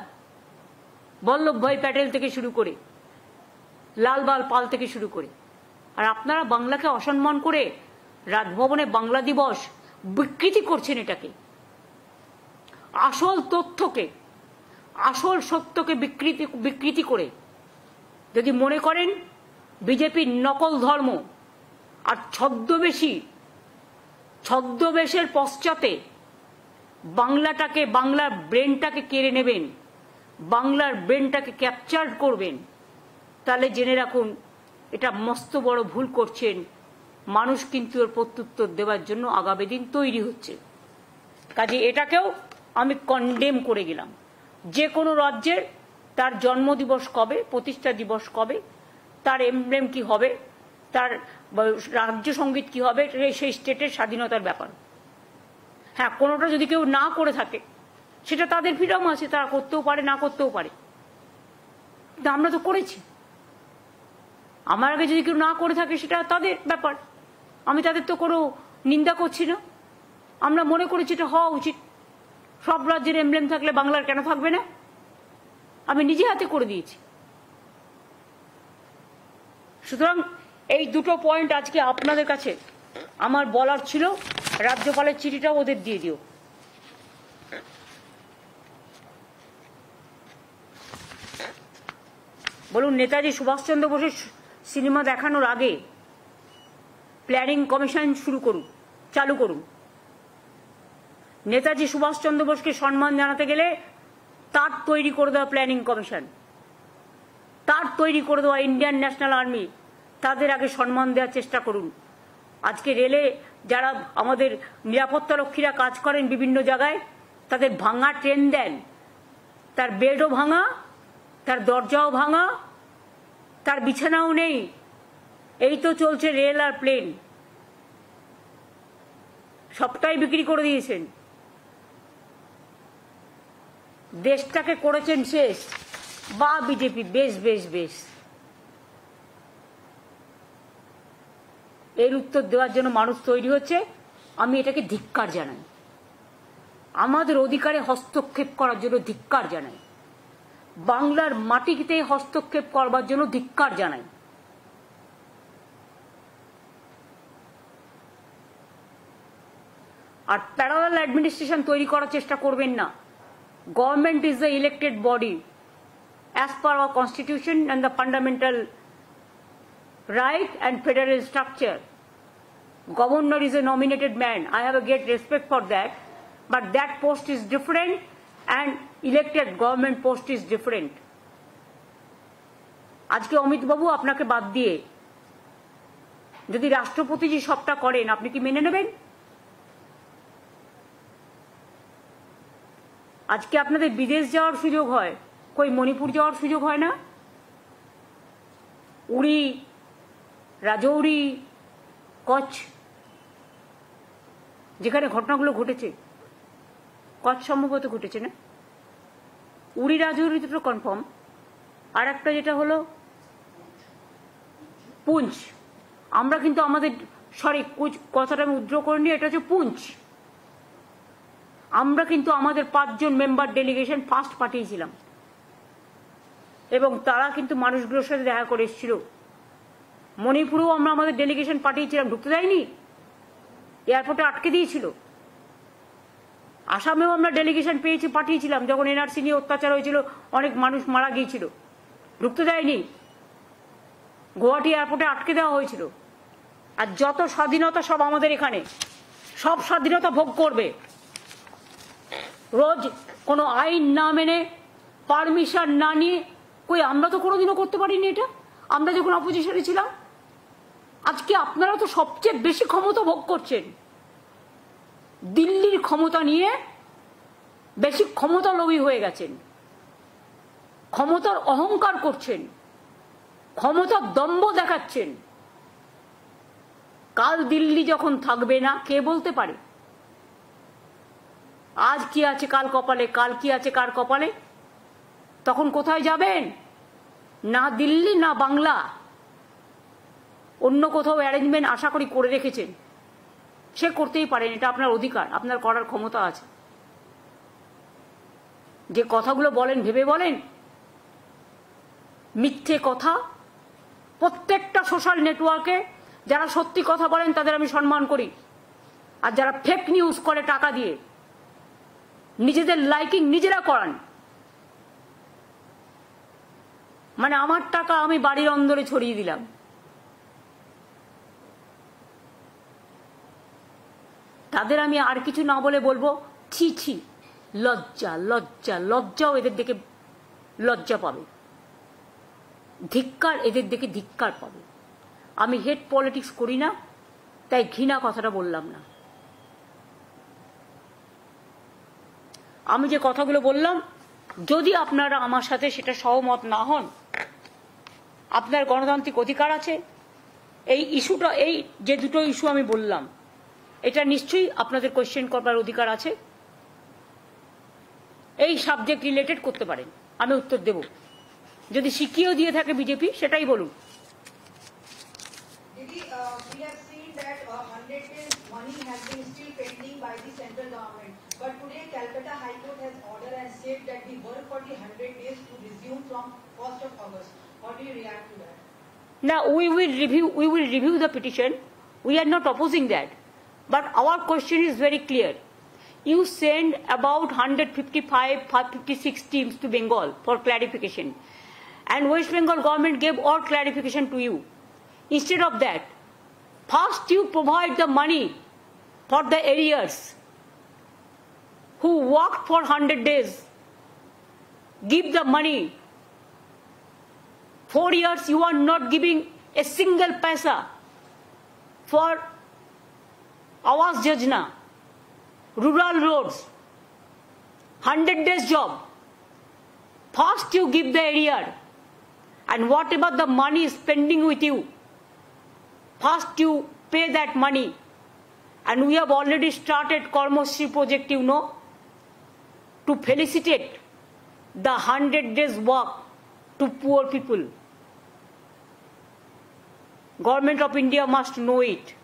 বল্লভভাই প্যাটেল থেকে শুরু করে, লালবাল পাল থেকে শুরু করে। আর আপনারা বাংলাকে অসম্মান করে রাজভবনে বাংলা দিবস বিকৃতি করছেন। এটাকে, আসল তথ্যকে, আসল সত্যকে বিকৃতি করে যদি মনে করেন বিজেপির নকল ধর্ম আর ছদ্মবেশের পশ্চাতে বাংলাটাকে, বাংলার ব্রেনটাকে কেড়ে নেবেন, বাংলার ব্রেনটাকে ক্যাপচার করবেন, তাহলে জেনে রাখুন এটা মস্ত বড় ভুল করছেন। মানুষ কিন্তু এর প্রত্যুত্তর দেওয়ার জন্য আগামী দিন তৈরি হচ্ছে। কাজে এটাকেও আমি কন্ডেম করে গেলাম। যে কোনো রাজ্যের তার জন্মদিবস কবে, প্রতিষ্ঠা দিবস কবে, তার এমব্লেম কি হবে, তার রাজ্য সঙ্গীত কি হবে, সেই স্টেটের স্বাধীনতার ব্যাপার। হ্যাঁ, কোনোটা যদি কেউ না করে থাকে সেটা তাদের ফ্রিডম আছে, তারা করতেও পারে, না করতেও পারে। কিন্তু আমরা তো করেছি। আমার আগে যদি কেউ না করে থাকে সেটা তাদের ব্যাপার, আমি তাদের তো কোনো নিন্দা করছি না। আমরা মনে করেছি এটা হওয়া উচিত। সব রাজ্যের এমব্লেম থাকলে বাংলার কেন থাকবে না? আমি নিজে হাতে করে দিয়েছি। সুতরাং এই দুটো পয়েন্ট আজকে আপনাদের কাছে আমার বলার ছিল। রাজ্যপালের চিঠিটাও ওদের দিয়ে দিও। বলুন, নেতাজি সুভাষচন্দ্র বোসের সিনেমা দেখানোর আগে প্ল্যানিং কমিশন চালু করুন। নেতাজি সুভাষচন্দ্র বোসকে সম্মান জানাতে গেলে তার তৈরি করে দেওয়া প্ল্যানিং কমিশন, তার তৈরি করে দেওয়া ইন্ডিয়ান ন্যাশনাল আর্মি, তাদের আগে সম্মান দেওয়ার চেষ্টা করুন। আজকে রেলে যারা আমাদের নিরাপত্তা রক্ষীরা কাজ করেন বিভিন্ন জায়গায়, তাদের ভাঙা ট্রেন দেন, তার বেডও ভাঙা, তার দরজাও ভাঙা, তার বিছানাও নেই। এই তো চলছে রেল আর প্লেন, সবটাই বিক্রি করে দিয়েছেন, দেশটাকে করেছেন শেষ। বা বিজেপি, বেশ বেশ বেশ। এর উত্তর দেওয়ার জন্য মানুষ তৈরি হচ্ছে, আমি এটাকে ধিক্কার জানাই। আমাদের অধিকারে হস্তক্ষেপ করার জন্য ধিক্কার জানাই, বাংলার মাটিতে হস্তক্ষেপ করবার জন্য ধিক্কার জানাই। আর প্যারালাল অ্যাডমিনিস্ট্রেশন তৈরি করার চেষ্টা করবেন না। Government is the elected body as per our constitution and the fundamental right and federal structure. Governor is a nominated man. I have a great respect for that, but that post is different and elected government post is different. আজকে অমিত বাবু আপনাকে বাদ দিয়ে যদি রাষ্ট্রপতি জি সবটা করেন, আপনি কি মেনে নেবেন? আজকে আপনাদের বিদেশ যাওয়ার সুযোগ হয়, কই মণিপুর যাওয়ার সুযোগ হয় না? উড়ি, রাজৌরি, কচ্ছ, যেখানে ঘটনাগুলো ঘটেছে, কচ্ছ সম্ভবত ঘটেছে না, উড়ি রাজৌরিতে তো কনফার্ম। আর একটা যেটা হলো পুঞ্চ, আমরা কিন্তু আমাদের, সরি কথাটা আমি উদ্র করিনি, এটা হচ্ছে পুঞ্চ। আমরা কিন্তু আমাদের 5 জন মেম্বার ডেলিগেশন ফার্স্ট পাঠিয়েছিলাম এবং তারা কিন্তু মানুষগুলোর সাথে দেখা করে এসেছিল। মণিপুরেও আমরা আমাদের ডেলিগেশন পাঠিয়েছিলাম, ঢুকতে দেয়নি, এয়ারপোর্টে আটকে দিয়েছিল। আসামেও আমরা ডেলিগেশন পাঠিয়েছিলাম, যখন এনআরসি নিয়ে অত্যাচার হয়েছিল, অনেক মানুষ মারা গিয়েছিল, ঢুকতে দেয়নি, গুয়াহাটি এয়ারপোর্টে আটকে দেওয়া হয়েছিল। আর যত স্বাধীনতা সব আমাদের এখানে, সব স্বাধীনতা ভোগ করবে। রোজ কোনো আইন না মেনে, পারমিশন না নিয়ে, কই আমরা তো কোনোদিনও করতে পারিনি এটা, আমরা যখন অপোজিশনে ছিলাম। আজকে আপনারা তো সবচেয়ে বেশি ক্ষমতা ভোগ করছেন, দিল্লির ক্ষমতা নিয়ে বেশি ক্ষমতা লোভী হয়ে গেছেন, ক্ষমতার অহংকার করছেন, ক্ষমতার দম্ভ দেখাচ্ছেন। কাল দিল্লি যখন থাকবে না, কে বলতে পারে? আজ কি আছে কাল কপালে, কাল কি আছে কার কপালে? তখন কোথায় যাবেন? না দিল্লি না বাংলা, অন্য কোথাও অ্যারেঞ্জমেন্ট আশা করি করে রেখেছেন। সে করতেই পারেন, এটা আপনার অধিকার, আপনার করার ক্ষমতা আছে। যে কথাগুলো বলেন ভেবে বলেন, মিথ্যে কথা। প্রত্যেকটা সোশ্যাল নেটওয়ার্কে যারা সত্যি কথা বলেন তাদের আমি সম্মান করি, আর যারা ফেক নিউজ করে টাকা দিয়ে নিজেদের লাইকিং নিজেরা করান, মানে আমার টাকা আমি বাড়ির অন্দরে ছড়িয়ে দিলাম, তাদের আমি আর কিছু না বলে বলবো ছি ছি, লজ্জা লজ্জা লজ্জাও এদের দেখে লজ্জা পাবে, ধিক্কার এদের দেখে ধিক্কার পাবে। আমি হেড পলিটিক্স করি না, তাই ঘৃণা কথাটা বললাম না। আমি যে কথাগুলো বললাম, যদি আপনারা আমার সাথে সেটা সহমত না হন, আপনার গণতান্ত্রিক অধিকার আছে। এই ইস্যুটা, এই যে দুটো ইস্যু আমি বললাম, এটা নিশ্চয়ই আপনাদের কোয়েশ্চেন করবার অধিকার আছে। এই সাবজেক্ট রিলেটেড করতে পারেন, আমি উত্তর দেব। যদি শিখিয়েও দিয়ে থাকে বিজেপি, সেটাই বলুন। But today, Calcutta High Court has ordered and said that the work for the 100 days to resume from 1st of August. How do you react to that? Now we will review the petition. We are not opposing that, but our question is very clear. You send about 156 teams to Bengal for clarification, and West Bengal government gave all clarification to you. Instead of that, first you provide the money for the arrears who worked for 100 days. give the money. 4 years you are not giving a single paisa for Awas Yojana, rural roads, 100 days job. First you give the area, and whatever the money is spending with you, first you pay that money. And we have already started Karmashri project, you know, to felicitate the 100 days work to poor people. Government of India must know it.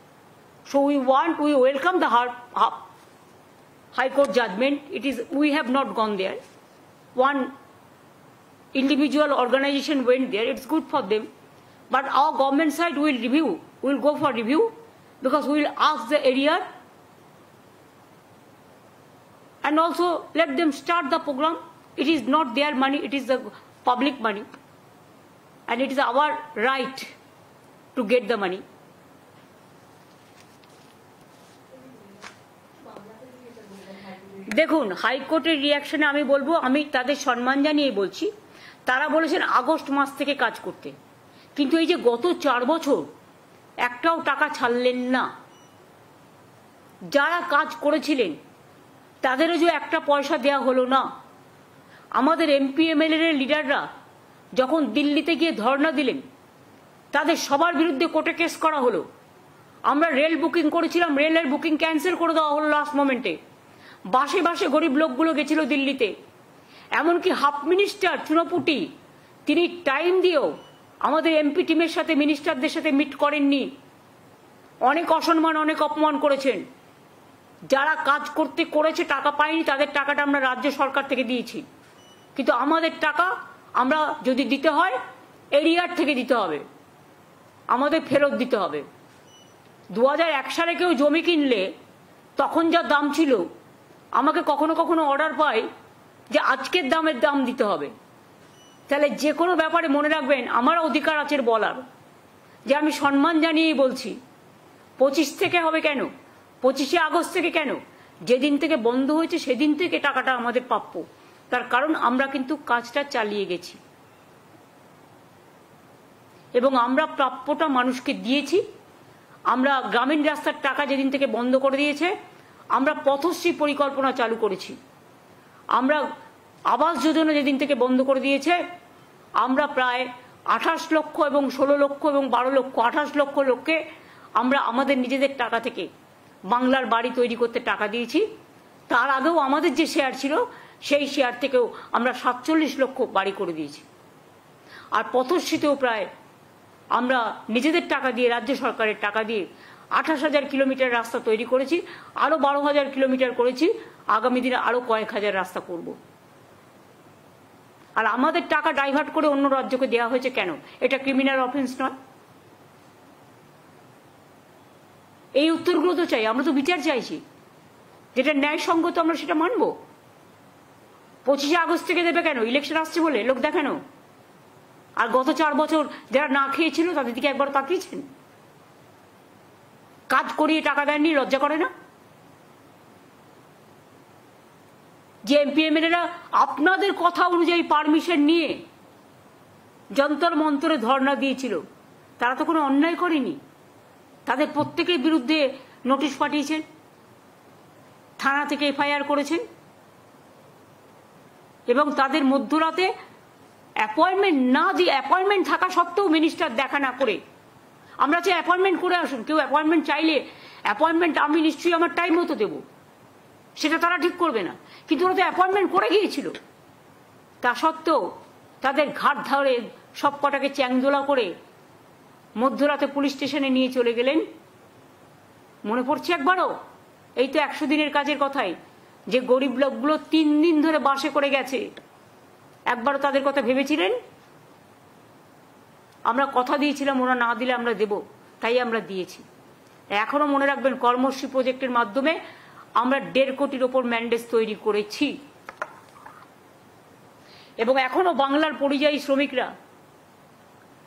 So we welcome the High Court judgment. We have not gone there. One individual organization went there. It's good for them. But our government side will review. We'll go for review because we will ask the area and also let them start the program. It is not their money. It is the public money. And it is our right to get the money. দেখুন হাইকোর্টের রিয়াকশনে আমি বলবো, আমি তাদের সম্মান জানিয়ে বলছি, তারা বলেছেন আগস্ট মাস থেকে কাজ করতে, কিন্তু এই যে গত 4 বছর একটাও টাকা ছাড়লেন না। যারা কাজ করেছিলেন তাদেরও যে একটা পয়সা দেয়া হলো না। আমাদের এমপি এমএলএ এর লিডাররা যখন দিল্লিতে গিয়ে ধর্ণা দিলেন, তাদের সবার বিরুদ্ধে কোর্টে কেস করা হলো। আমরা রেল বুকিং করেছিলাম, রেলের বুকিং ক্যান্সেল করে দেওয়া হলো লাস্ট মোমেন্টে। বাসে বাসে গরিব লোকগুলো গেছিল দিল্লিতে। এমনকি হাফ মিনিস্টার চুনাপুটি তিনি টাইম দিয়েও আমাদের এমপি টিমের সাথে মিনিস্টারদের সাথে মিট করেননি। অনেক অসম্মান, অনেক অপমান করেছেন। যারা কাজ করেছে টাকা পায়নি, তাদের টাকাটা আমরা রাজ্য সরকার থেকে দিয়েছি। কিন্তু আমাদের টাকা আমরা যদি দিতে হয় এরিয়ার থেকে দিতে হবে, আমাদের ফেরত দিতে হবে। 2001 সালে কেউ জমি কিনলে তখন যা দাম ছিল, আমাকে কখনো কখনো অর্ডার পাই যে আজকের দামের দাম দিতে হবে। তাহলে যে কোনো ব্যাপারে মনে রাখবেন আমার অধিকার আছে বলার, যে আমি সম্মান জানিয়েই বলছি 25 থেকে হবে কেন, 25শে আগস্ট থেকে কেন, যেদিন থেকে বন্ধ হয়েছে সেদিন থেকে টাকাটা আমাদের প্রাপ্য। তার কারণ আমরা কিন্তু কাজটা চালিয়ে গেছি এবং আমরা প্রাপ্যটা মানুষকে দিয়েছি। আমরা গ্রামীণ রাস্তার টাকা যেদিন থেকে বন্ধ করে দিয়েছে, আমরা পথশ্রী পরিকল্পনা চালু করেছি। আমরা আবাস যোজনা যেদিন থেকে বন্ধ করে দিয়েছে, আমরা প্রায় 28 লক্ষ এবং 16 লক্ষ এবং 12 লক্ষ 28 লক্ষ লোককে আমরা আমাদের নিজেদের টাকা থেকে বাংলার বাড়ি তৈরি করতে টাকা দিয়েছি। তার আগেও আমাদের যে শেয়ার ছিল সেই শেয়ার থেকেও আমরা 47 লক্ষ বাড়ি করে দিয়েছি। আর পথশ্রীতেও প্রায় আমরা নিজেদের টাকা দিয়ে, রাজ্য সরকারের টাকা দিয়ে 28,000 কিলোমিটার রাস্তা তৈরি করেছি, আরো 12,000 কিলোমিটার করেছি, আগামী দিনে আরো কয়েক হাজার রাস্তা করব। আর আমাদের টাকা ডাইভার্ট করে অন্য রাজ্যকে দেওয়া হয়েছে কেন? এটা ক্রিমিনাল অফেন্স নয়? এই উত্তরগুলো তো চাই, আমরা তো বিচার চাইছি, যেটা ন্যায়সঙ্গত আমরা সেটা মানব। 25শে আগস্ট থেকে দেবে কেন? ইলেকশন আসছে বলে লোক দেখানো? আর গত 4 বছর যারা না খেয়েছিল তাদের দিকে একবার তাকিয়েছেন? কাজ করিয়ে টাকা দেননি, লজ্জা করে না? যে এমপি এমএলএরা আপনাদের কথা অনুযায়ী পারমিশন নিয়ে যন্তর মন্তরে ধর্ণা দিয়েছিল, তারা তো কোনো অন্যায় করেনি। তাদের প্রত্যেকের বিরুদ্ধে নোটিশ পাঠিয়েছেন, থানা থেকে এফআইআর করেছেন এবং তাদের মধ্যরাতে অ্যাপয়েন্টমেন্ট না দিয়ে, অ্যাপয়েন্টমেন্ট থাকা সত্ত্বেও মিনিস্টার দেখা না করে, আমরা চাই অ্যাপয়েন্টমেন্ট করে আসুন। কেউ অ্যাপয়েন্টমেন্ট চাইলে অ্যাপয়েন্টমেন্ট আমি নিশ্চয়ই আমার টাইম মতো দেবো, সেটা তারা ঠিক করবে না, কিন্তু ওরা তো অ্যাপয়েন্টমেন্ট করে গিয়েছিল। তা সত্ত্বেও তাদের ঘাট ধরে সব কটাকে চ্যাংদোলা করে মধ্যরাতে পুলিশ স্টেশনে নিয়ে চলে গেলেন। মনে পড়ছে একবারও? এই তো 100 দিনের কাজের কথাই, যে গরিব লোকগুলো 3 দিন ধরে বাসে করে গেছে, একবারও তাদের কথা ভেবেছিলেন? আমরা কথা দিয়েছিলাম ওরা না দিলে আমরা দেব, তাই আমরা দিয়েছি। এখনো মনে রাখবেন কর্মশ্রী প্রজেক্টের মাধ্যমে আমরা 1.5 কোটির ওপর ম্যান্ডেজ তৈরি করেছি এবং এখনো বাংলার পরিযায়ী শ্রমিকরা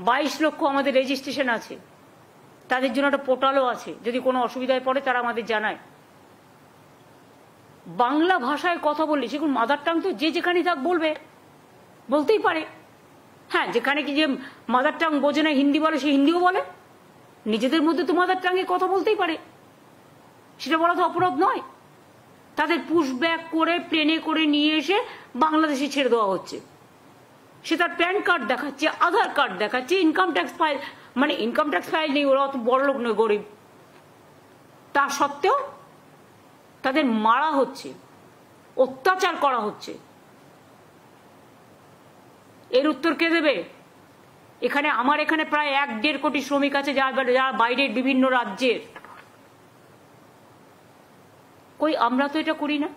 22 লক্ষ আমাদের রেজিস্ট্রেশন আছে, তাদের জন্য একটা পোর্টালও আছে, যদি কোনো অসুবিধায় পড়ে তারা আমাদের জানায়। বাংলা ভাষায় কথা বললে, সেগুলো মাদার টাং তো যে যেখানেই থাক বলবে, বলতেই পারে। হ্যাঁ, যেখানে কি যে মাদার টাং বোঝে না হিন্দি বলে, সে হিন্দিও বলে। নিজেদের মধ্যে তো মাদার টাঙে কথা বলতেই পারে, সেটা বলা তো অপরাধ নয়। তাদের পুশ ব্যাক করে প্লেনে করে নিয়ে এসে বাংলাদেশে ছেড়ে দেওয়া হচ্ছে। সে তার প্যান কার্ড দেখাচ্ছে, আধার কার্ড দেখাচ্ছে, ইনকাম ট্যাক্স ফাইল, মানে ইনকাম ট্যাক্স ফাইল নেই, ওরা অত বড় লোক নয়, গরিব। তা সত্ত্বেও তাদের মারা হচ্ছে, অত্যাচার করা হচ্ছে। এর উত্তর কে দেবে? এখানে আমার এখানে প্রায় 1-1.5 কোটি শ্রমিক আছে যারা বাইরের বিভিন্ন রাজ্যের। কই আমরা তো এটা করি না।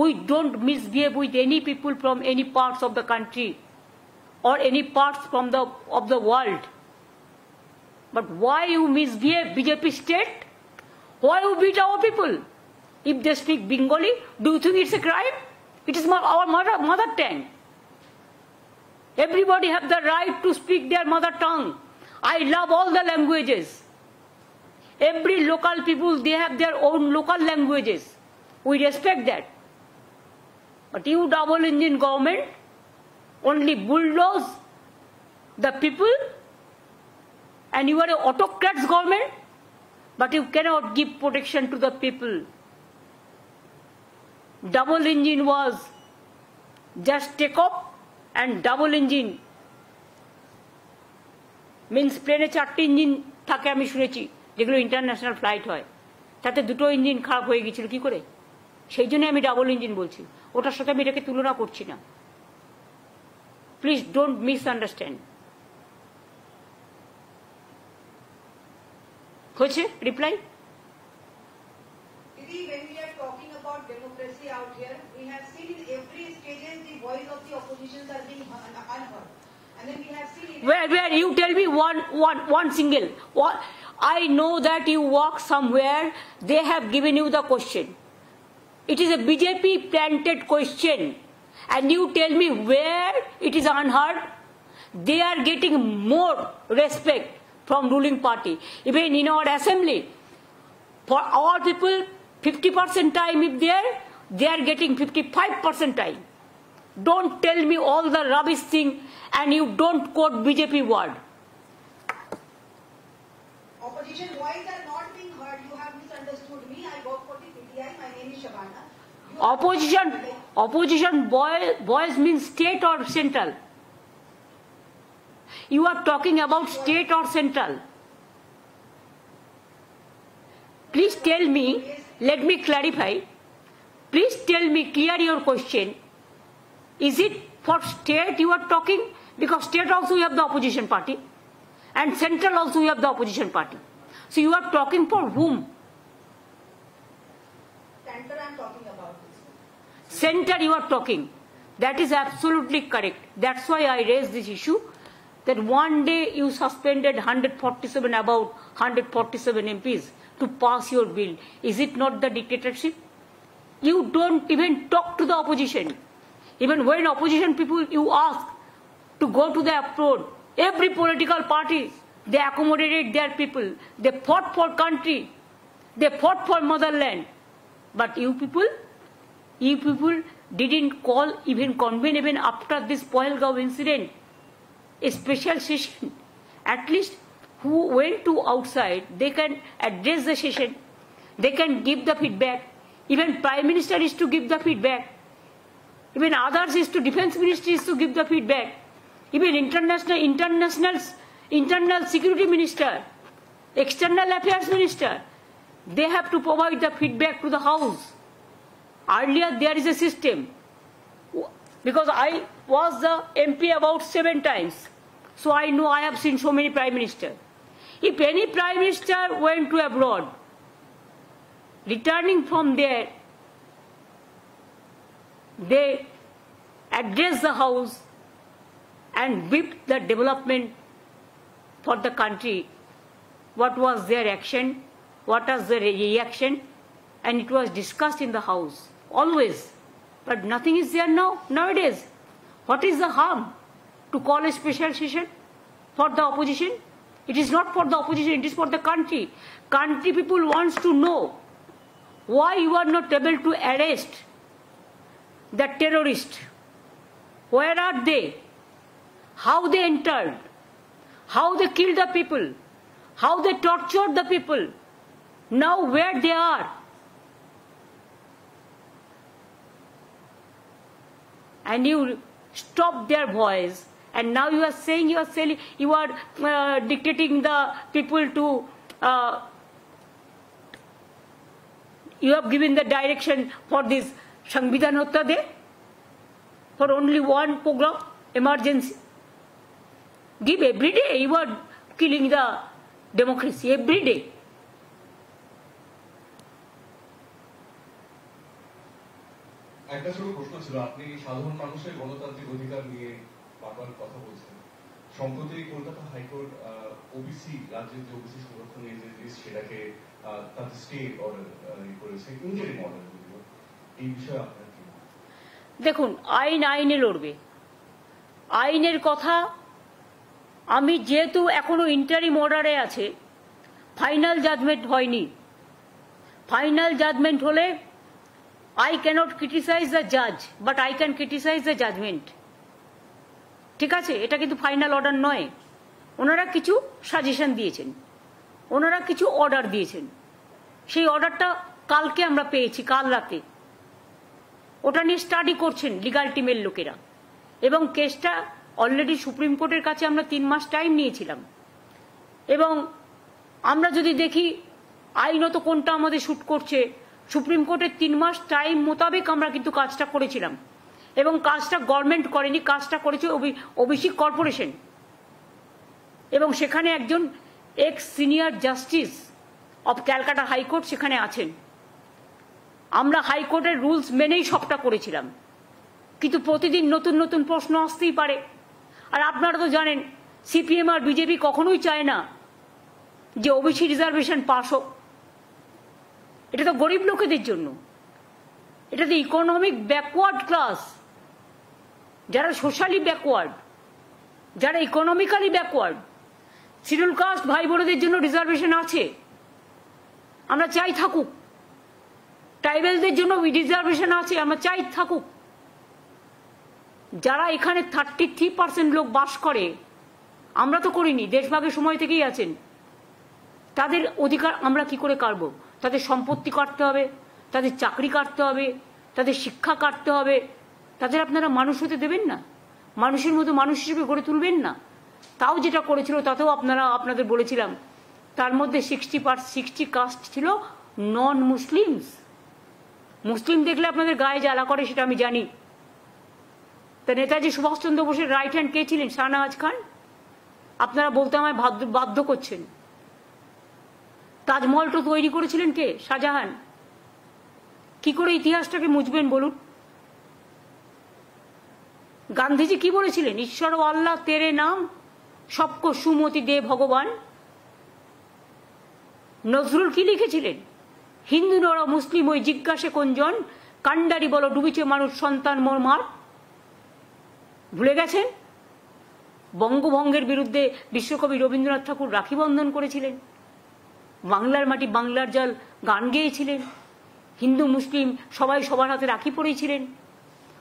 We don't misbehave with any people from any parts of the country or any parts of the world. But why you misbehave, BJP state? Why you beat our people? If they speak Bengali, do you think it's a crime? It is our mother tongue. Everybody have the right to speak their mother tongue. I love all the languages. Every local people, they have their own local languages. We respect that. But you double engine government only bulldoze the people, and you are an autocrat's government, but you cannot give protection to the people. Double engine was just take off, and double engine means প্লেনে 4টি ইঞ্জিন থাকে আমি শুনেছি, যেগুলো ইন্টারন্যাশনাল ফ্লাইট হয়, তাতে 2টো ইঞ্জিন খারাপ হয়ে গেছিল কি করে? সেই জন্য আমি ডাবল ইঞ্জিন বলছি, ওটার সাথে আমি এটাকে তুলনা করছি না। Please don't misunderstand. হয়েছে reply? Didi, when we are talking about democracy out here, we have seen in every stages the voice of the oppositions are being unheard. And then we have seen where you tell me one single. I know that you walk somewhere, they have given you the question. It is a BJP planted question, and you tell me where it is unheard. They are getting more respect from ruling party. Even in our assembly, for our people, 50% time if they are getting 55% time. Don't tell me all the rubbish thing and you don't quote BJP word. Opposition voice are not being heard. You have misunderstood me. I work for the PTI. My name is Shabana. Opposition voice means state or central? You are talking about state or central? Please tell me, let me clarify. Please tell me, clear your question. Is it for state you are talking? Because state also you have the opposition party, and central also you have the opposition party. So you are talking for whom? Center I am talking about. Center you are talking. That is absolutely correct. That's why I raised this issue, that one day you suspended 147 about 147 MPs to pass your bill. Is it not the dictatorship? You don't even talk to the opposition. Even when opposition people you ask to go to the abroad, every political party, they accommodated their people. They fought for country. They fought for motherland. But you people didn't call, even convene, even after this Pahalgaon incident, a special session. At least who went to outside, they can address the session. They can give the feedback. Even Prime Minister is to give the feedback. Even others is to Defense Ministry is to give the feedback. Even internal security minister, external affairs minister, they have to provide the feedback to the house. Earlier there is a system, because I was the MP about 7 times, so I know, I have seen so many prime minister. If any prime minister went to abroad, returning from there, they address the house and whipped the development for the country. What was their action? What was the reaction? And it was discussed in the house, always. But nothing is there now, nowadays. What is the harm to call a special session for the opposition? It is not for the opposition, it is for the country. Country people wants to know why you are not able to arrest the terrorist. Where are they? How they entered? How they killed the people? How they tortured the people? Now where they are? And you stop their voice, and now you are saying you are dictating the people to. You have given the direction for this Sangvidhan Hotta Day for only one program, emergency. Give every day. You are killing the democracy every day. একটা ছোট প্রশ্ন ছিল, আপনি সাধারণ মানুষের গণতান্ত্রিক অধিকার নিয়ে বারবার কথা বলছেন। সম্প্রতি কলকাতা হাইকোর্ট ওবিসি রাজ্যের যে ওবিসি সংরক্ষণের যে লিস্ট সেটাকে তাদের স্টে অর্ডার করেছে, ইন্টারিম অর্ডার। এই বিষয়ে আপনার কি? দেখুন, আইনে লড়বে। আইনের কথা আমি যেহেতু এখনো ইন্টারিম অর্ডারে আছে, ফাইনাল জাজমেন্ট হয়নি। ফাইনাল জাজমেন্ট হলে I cannot criticize the judge, but I can criticize the judgment. ঠিক আছে, এটা কিন্তু ফাইনাল অর্ডার নয়। ওনারা কিছু সাজেশন দিয়েছেন, ওনারা কিছু অর্ডার দিয়েছেন। সেই অর্ডারটা কালকে আমরা পেয়েছি, কাল রাতে। ওটা নিয়ে স্টাডি করছেন লিগাল টিমের লোকেরা, এবং কেসটা অলরেডি সুপ্রিম কোর্টের কাছে আমরা 3 মাস টাইম নিয়েছিলাম। এবং আমরা যদি দেখি আইনত কোনটা আমাদের শুট করছে, সুপ্রিম কোর্টের 3 মাস টাইম মোতাবেক আমরা কিন্তু কাজটা করেছিলাম। এবং কাজটা গভর্নমেন্ট করেনি, কাজটা করেছে ওবিসি কর্পোরেশন। এবং সেখানে একজন x senior justice of Calcutta high court সেখানে আছেন। আমরা হাইকোর্টের রুলস মেনেই সবটা করেছিলাম, কিন্তু প্রতিদিন নতুন নতুন প্রশ্ন আসতেই পারে। আর আপনারা তো জানেন, সিপিএম আর বিজেপি কখনোই চায় না যে ওবিসি রিজার্ভেশন পাস হোক। এটা তো গরিব লোকেদের জন্য, এটা তো ইকোনমিক ব্যাকওয়ার্ড ক্লাস, যারা সোশ্যালি ব্যাকওয়ার্ড, যারা ইকোনমিক্যালি ব্যাকওয়ার্ড। শিডিউল কাস্ট ভাই বোনদের জন্য রিজার্ভেশন আছে, আমরা চাই থাকুক। ট্রাইবেলদের জন্য রিজার্ভেশন আছে, আমরা চাই থাকুক। যারা এখানে 33% লোক বাস করে, আমরা তো করিনি, দেশভাগের সময় থেকেই আছেন, তাদের অধিকার আমরা কি করে কাটব? তাদের সম্পত্তি কাটতে হবে, তাদের চাকরি কাটতে হবে, তাদের শিক্ষা কাটতে হবে। তাদের আপনারা মানুষ হতে দেবেন না, মানুষের মতো মানুষ হিসেবে গড়ে তুলবেন না। তাও যেটা করেছিল তাতেও আপনাদের বলেছিলাম, তার মধ্যে 60 কাস্ট ছিল নন মুসলিমস। মুসলিম দেখলে আপনাদের গায়ে জ্বালা করে, সেটা আমি জানি। তা নেতাজি সুভাষচন্দ্র বোসের রাইট হ্যান্ড কে ছিলেন? শাহনওয়াজ খান। আপনারা বলতে আমায় বাধ্য করছেন। তাজমহল তো তৈরি করেছিলেন কে? শাহজাহান। কি করে ইতিহাসটাকে মুছবেন বলুন? গান্ধীজি কি বলেছিলেন? ঈশ্বর ও আল্লাহ তেরে নাম সবকো সুমতি দে ভগবান। নজরুল কি লিখেছিলেন? হিন্দু নর মুসলিম ওই জিজ্ঞাসে কোনজন, কান্ডারি বলো ডুবিছে মানুষ সন্তান মোর মার। ভুলে গেছেন? বঙ্গভঙ্গের বিরুদ্ধে বিশ্বকবি রবীন্দ্রনাথ ঠাকুর রাখি বন্ধন করেছিলেন, বাংলার মাটি বাংলার জল গান গেয়েছিলেন, হিন্দু মুসলিম সবাই সবার হাতে রাখি পরেছিলেন।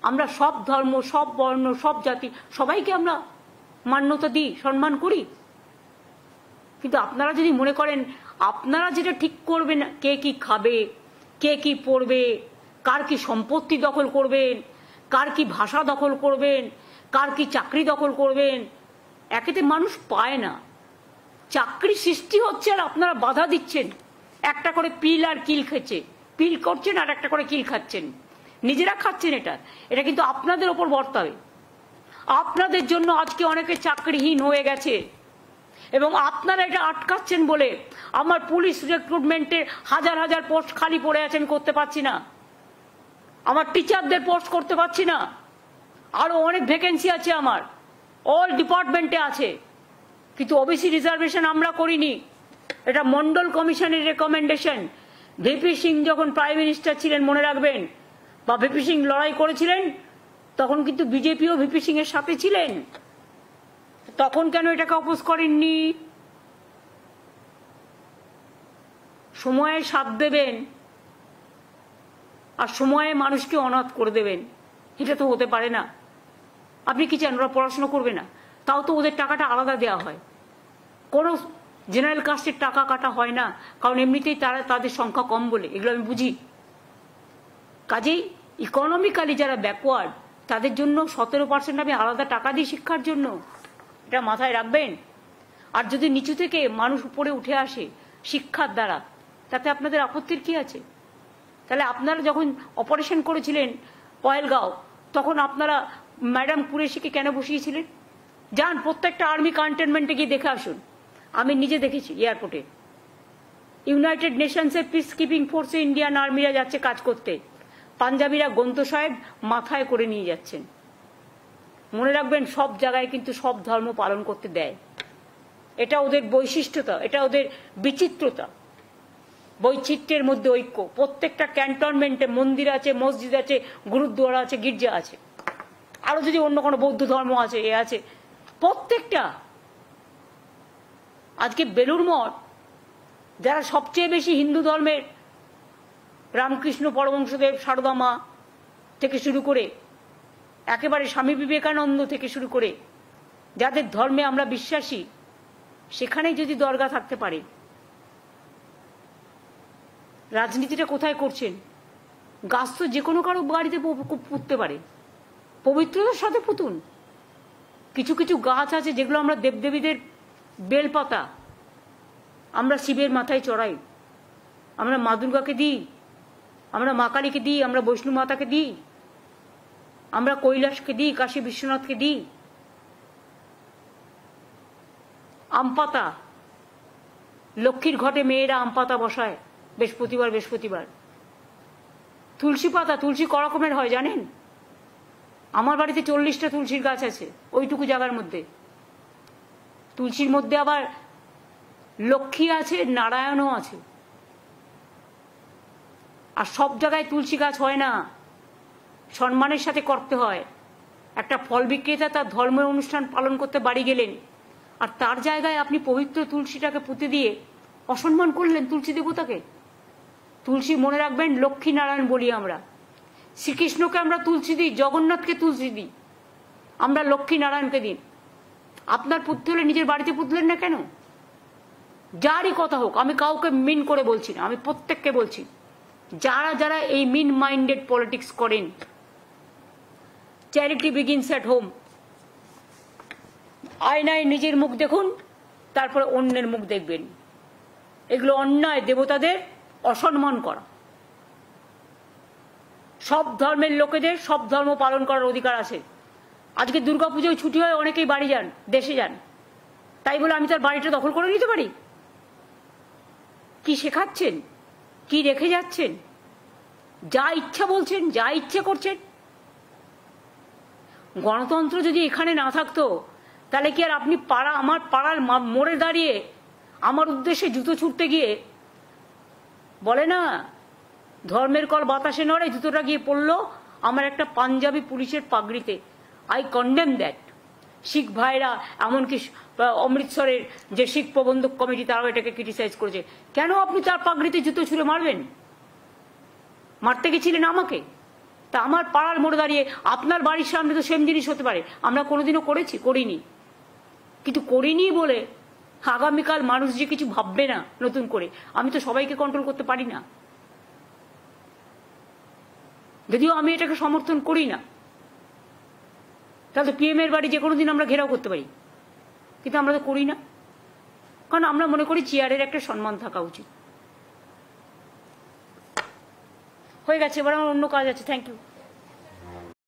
আমরা সব ধর্ম, সব বর্ণ, সব জাতি সবাইকে আমরা মান্যতা দিই, সম্মান করি। কিন্তু আপনারা যদি মনে করেন আপনারা যেটা ঠিক করবেন, কে কি খাবে, কে কি পড়বে, কার কি সম্পত্তি দখল করবেন, কার কি ভাষা দখল করবেন, কার কি চাকরি দখল করবেন, একেতে মানুষ পায় না। চাকরি সৃষ্টি হচ্ছে আর আপনারা বাধা দিচ্ছেন। একটা করে পিল আর কিল খেচ্ছে, পিল করছেন আর একটা করে কিল খাচ্ছেন, নিজেরা খাচ্ছেন। এটা কিন্তু আপনাদের ওপর বর্তাবে। আপনাদের জন্য আজকে অনেকে চাকরিহীন হয়ে গেছে, এবং আপনারা এটা আটকাচ্ছেন বলে আমার পুলিশ রিক্রুটমেন্টে হাজার হাজার পোস্ট খালি পড়ে আছেন, করতে পারছি না। আমার টিচারদের পোস্ট করতে পারছি না। আরো অনেক ভ্যাকেন্সি আছে আমার, অল ডিপার্টমেন্টে আছে, কিন্তু ওবিসি রিজার্ভেশন আমরা করিনি। এটা মন্ডল কমিশনের রেকমেন্ডেশন। ভিপি সিং যখন প্রাইম মিনিস্টার ছিলেন, মনে রাখবেন, বা ভিপি সিং লড়াই করেছিলেন, তখন কিন্তু বিজেপিও ভিপি সিং এর সাথে ছিলেন। তখন কেন এটাকে অপোজ করেননি? সময়ে সাথ দেবেন আর সময়ে মানুষকে অনাথ করে দেবেন, এটা তো হতে পারে না। আপনি কি চান ওরা পড়াশোনা করবে না? তাও তো ওদের টাকাটা আলাদা দেওয়া হয়, কোনো জেনারেল কাস্টের টাকা কাটা হয় না, কারণ এমনিতেই তাদের সংখ্যা কম বলে, এগুলো আমি বুঝি। কাজেই ইকোনমিক্যালি যারা ব্যাকওয়ার্ড তাদের জন্য 17% আমি আলাদা টাকা দিই শিক্ষার জন্য, এটা মাথায় রাখবেন। আর যদি নিচু থেকে মানুষ উপরে উঠে আসে শিক্ষার দ্বারা, তাতে আপনাদের আপত্তির কি আছে? তাহলে আপনারা যখন অপারেশন করেছিলেন পয়েলগাঁও, তখন আপনারা ম্যাডাম কুরেশিকে কেন বসিয়েছিলেন? যান প্রত্যেকটা আর্মি ক্যান্টনমেন্টে গিয়ে দেখে আসুন। আমি নিজে দেখেছি এয়ারপোর্টে ইউনাইটেড নেশনসের পিস কিপিং ফোর্সে ইন্ডিয়ান আর্মিরা যাচ্ছে কাজ করতে, পাঞ্জাবিরা গন্ত সাহেব মাথায় করে নিয়ে যাচ্ছেন। মনে রাখবেন সব জায়গায় কিন্তু সব ধর্ম পালন করতে দেয়, এটা ওদের বৈশিষ্ট্যতা, এটা ওদের বিচিত্রতা। বৈচিত্র্যের মধ্যে ঐক্য। প্রত্যেকটা ক্যান্টনমেন্টে মন্দির আছে, মসজিদ আছে, গুরুদ্বারা আছে, গির্জা আছে, আরো যদি অন্য কোনো বৌদ্ধ ধর্ম আছে, এ আছে, প্রত্যেকটা। আজকে বেলুড় মঠ, যারা সবচেয়ে বেশি হিন্দু ধর্মের, রামকৃষ্ণ পরমহংসদেব, সারদা মা থেকে শুরু করে একেবারে স্বামী বিবেকানন্দ থেকে শুরু করে যাদের ধর্মে আমরা বিশ্বাসী, সেখানেই যদি দরগা থাকতে পারে, রাজনীতিটা কোথায় করছেন? গাছ তো যে কোনো কারো বাড়িতে পুঁততে পারে, পবিত্রতার সাথে পুতুন। কিছু কিছু গাছ আছে যেগুলো আমরা দেবদেবীদের বেলপাতা আমরা শিবের মাথায় চড়াই, আমরা মা দুর্গাকে দিই, আমরা মা কালীকে দিই, আমরা বৈষ্ণু মাতাকে দিই, আমরা কৈলাসকে দিই, কাশী বিশ্বনাথকে দিই। আম পাতা, লক্ষ্মীর ঘটে মেয়েরা আম পাতা বসায় বৃহস্পতিবার। তুলসী পাতা, তুলসী ক রকমের হয় জানেন? আমার বাড়িতে 40টা তুলসীর গাছ আছে ওইটুকু জায়গার মধ্যে। তুলসীর মধ্যে আবার লক্ষ্মী আছে, নারায়ণও আছে। আর সব জায়গায় তুলসী গাছ হয় না, সম্মানের সাথে করতে হয়। একটা ফল বিক্রেতা তার ধর্মীয় অনুষ্ঠান পালন করতে বাড়ি গেলেন, আর তার জায়গায় আপনি পবিত্র তুলসীটাকে পুঁতে দিয়ে অসম্মান করলেন তুলসী দেবতাকে। তুলসী মনে রাখবেন লক্ষ্মী নারায়ণ বলি আমরা। শ্রীকৃষ্ণকে আমরা তুলসী দিই, জগন্নাথকে তুলসী দিই, আমরা লক্ষ্মী নারায়ণকে দিই। আপনার পুঁততে হলে নিজের বাড়িতে পুঁতলেন না কেন? যারই কথা হোক, আমি কাউকে মিন করে বলছি না, আমি প্রত্যেককে বলছি, যারা যারা এই মিন মাইন্ডেড পলিটিক্স করেন, চ্যারিটি বিগিনস অ্যাট হোম। আয়নায় নিজের মুখ দেখুন, তারপরে অন্যের মুখ দেখবেন। এগুলো অন্যায়, দেবতাদের অসম্মান করা। সব ধর্মের লোকেদের সব ধর্ম পালন করার অধিকার আছে। আজকে দুর্গাপুজোয় ছুটি হয়, অনেকেই বাড়ি যান, দেশে যান, তাই বলে আমি তার বাড়িটা দখল করে নিতে পারি? কি শেখাচ্ছেন? কি রেখে যাচ্ছেন? যা ইচ্ছা বলছেন, যা ইচ্ছে করছেন। গণতন্ত্র যদি এখানে না থাকতো, তাহলে কি আর আপনি আমার পাড়ার মোড়ে দাঁড়িয়ে আমার উদ্দেশ্যে জুতো ছুটতে গিয়ে, বলে না ধর্মের কল বাতাসে নড়ে, জুতোটা গিয়ে পড়লো আমার একটা পাঞ্জাবি পুলিশের পাগড়িতে। I condemn that. শিখ ভাইরা, এমনকি অমৃতসরের যে শিখ প্রবন্ধক কমিটি, তারাও এটাকে ক্রিটিসাইজ করেছে। কেন আপনি তার পাগড়িতে জুতো ছুঁড়ে মারবেন? মারতে গেছিলেন আমাকে? তা আমার পাড়ার মোড়ে দাঁড়িয়ে, আপনার বাড়ির সামনে তো সেম জিনিস হতে পারে। আমরা কোনোদিনও করেছি? করিনি। কিন্তু করিনি বলে আগামীকাল মানুষ যে কিছু ভাববে না নতুন করে, আমি তো সবাইকে কন্ট্রোল করতে পারি না, যদিও আমি এটাকে সমর্থন করি না। তাহলে পিএম এর বাড়ি যে কোনো দিন আমরা ঘেরাও করতে পারি, কিন্তু আমরা তো করি না, কারণ আমরা মনে করি চেয়ারের একটা সম্মান থাকা উচিত। হয়ে গেছে, এবার আমার অন্য কাজ আছে। Thank you.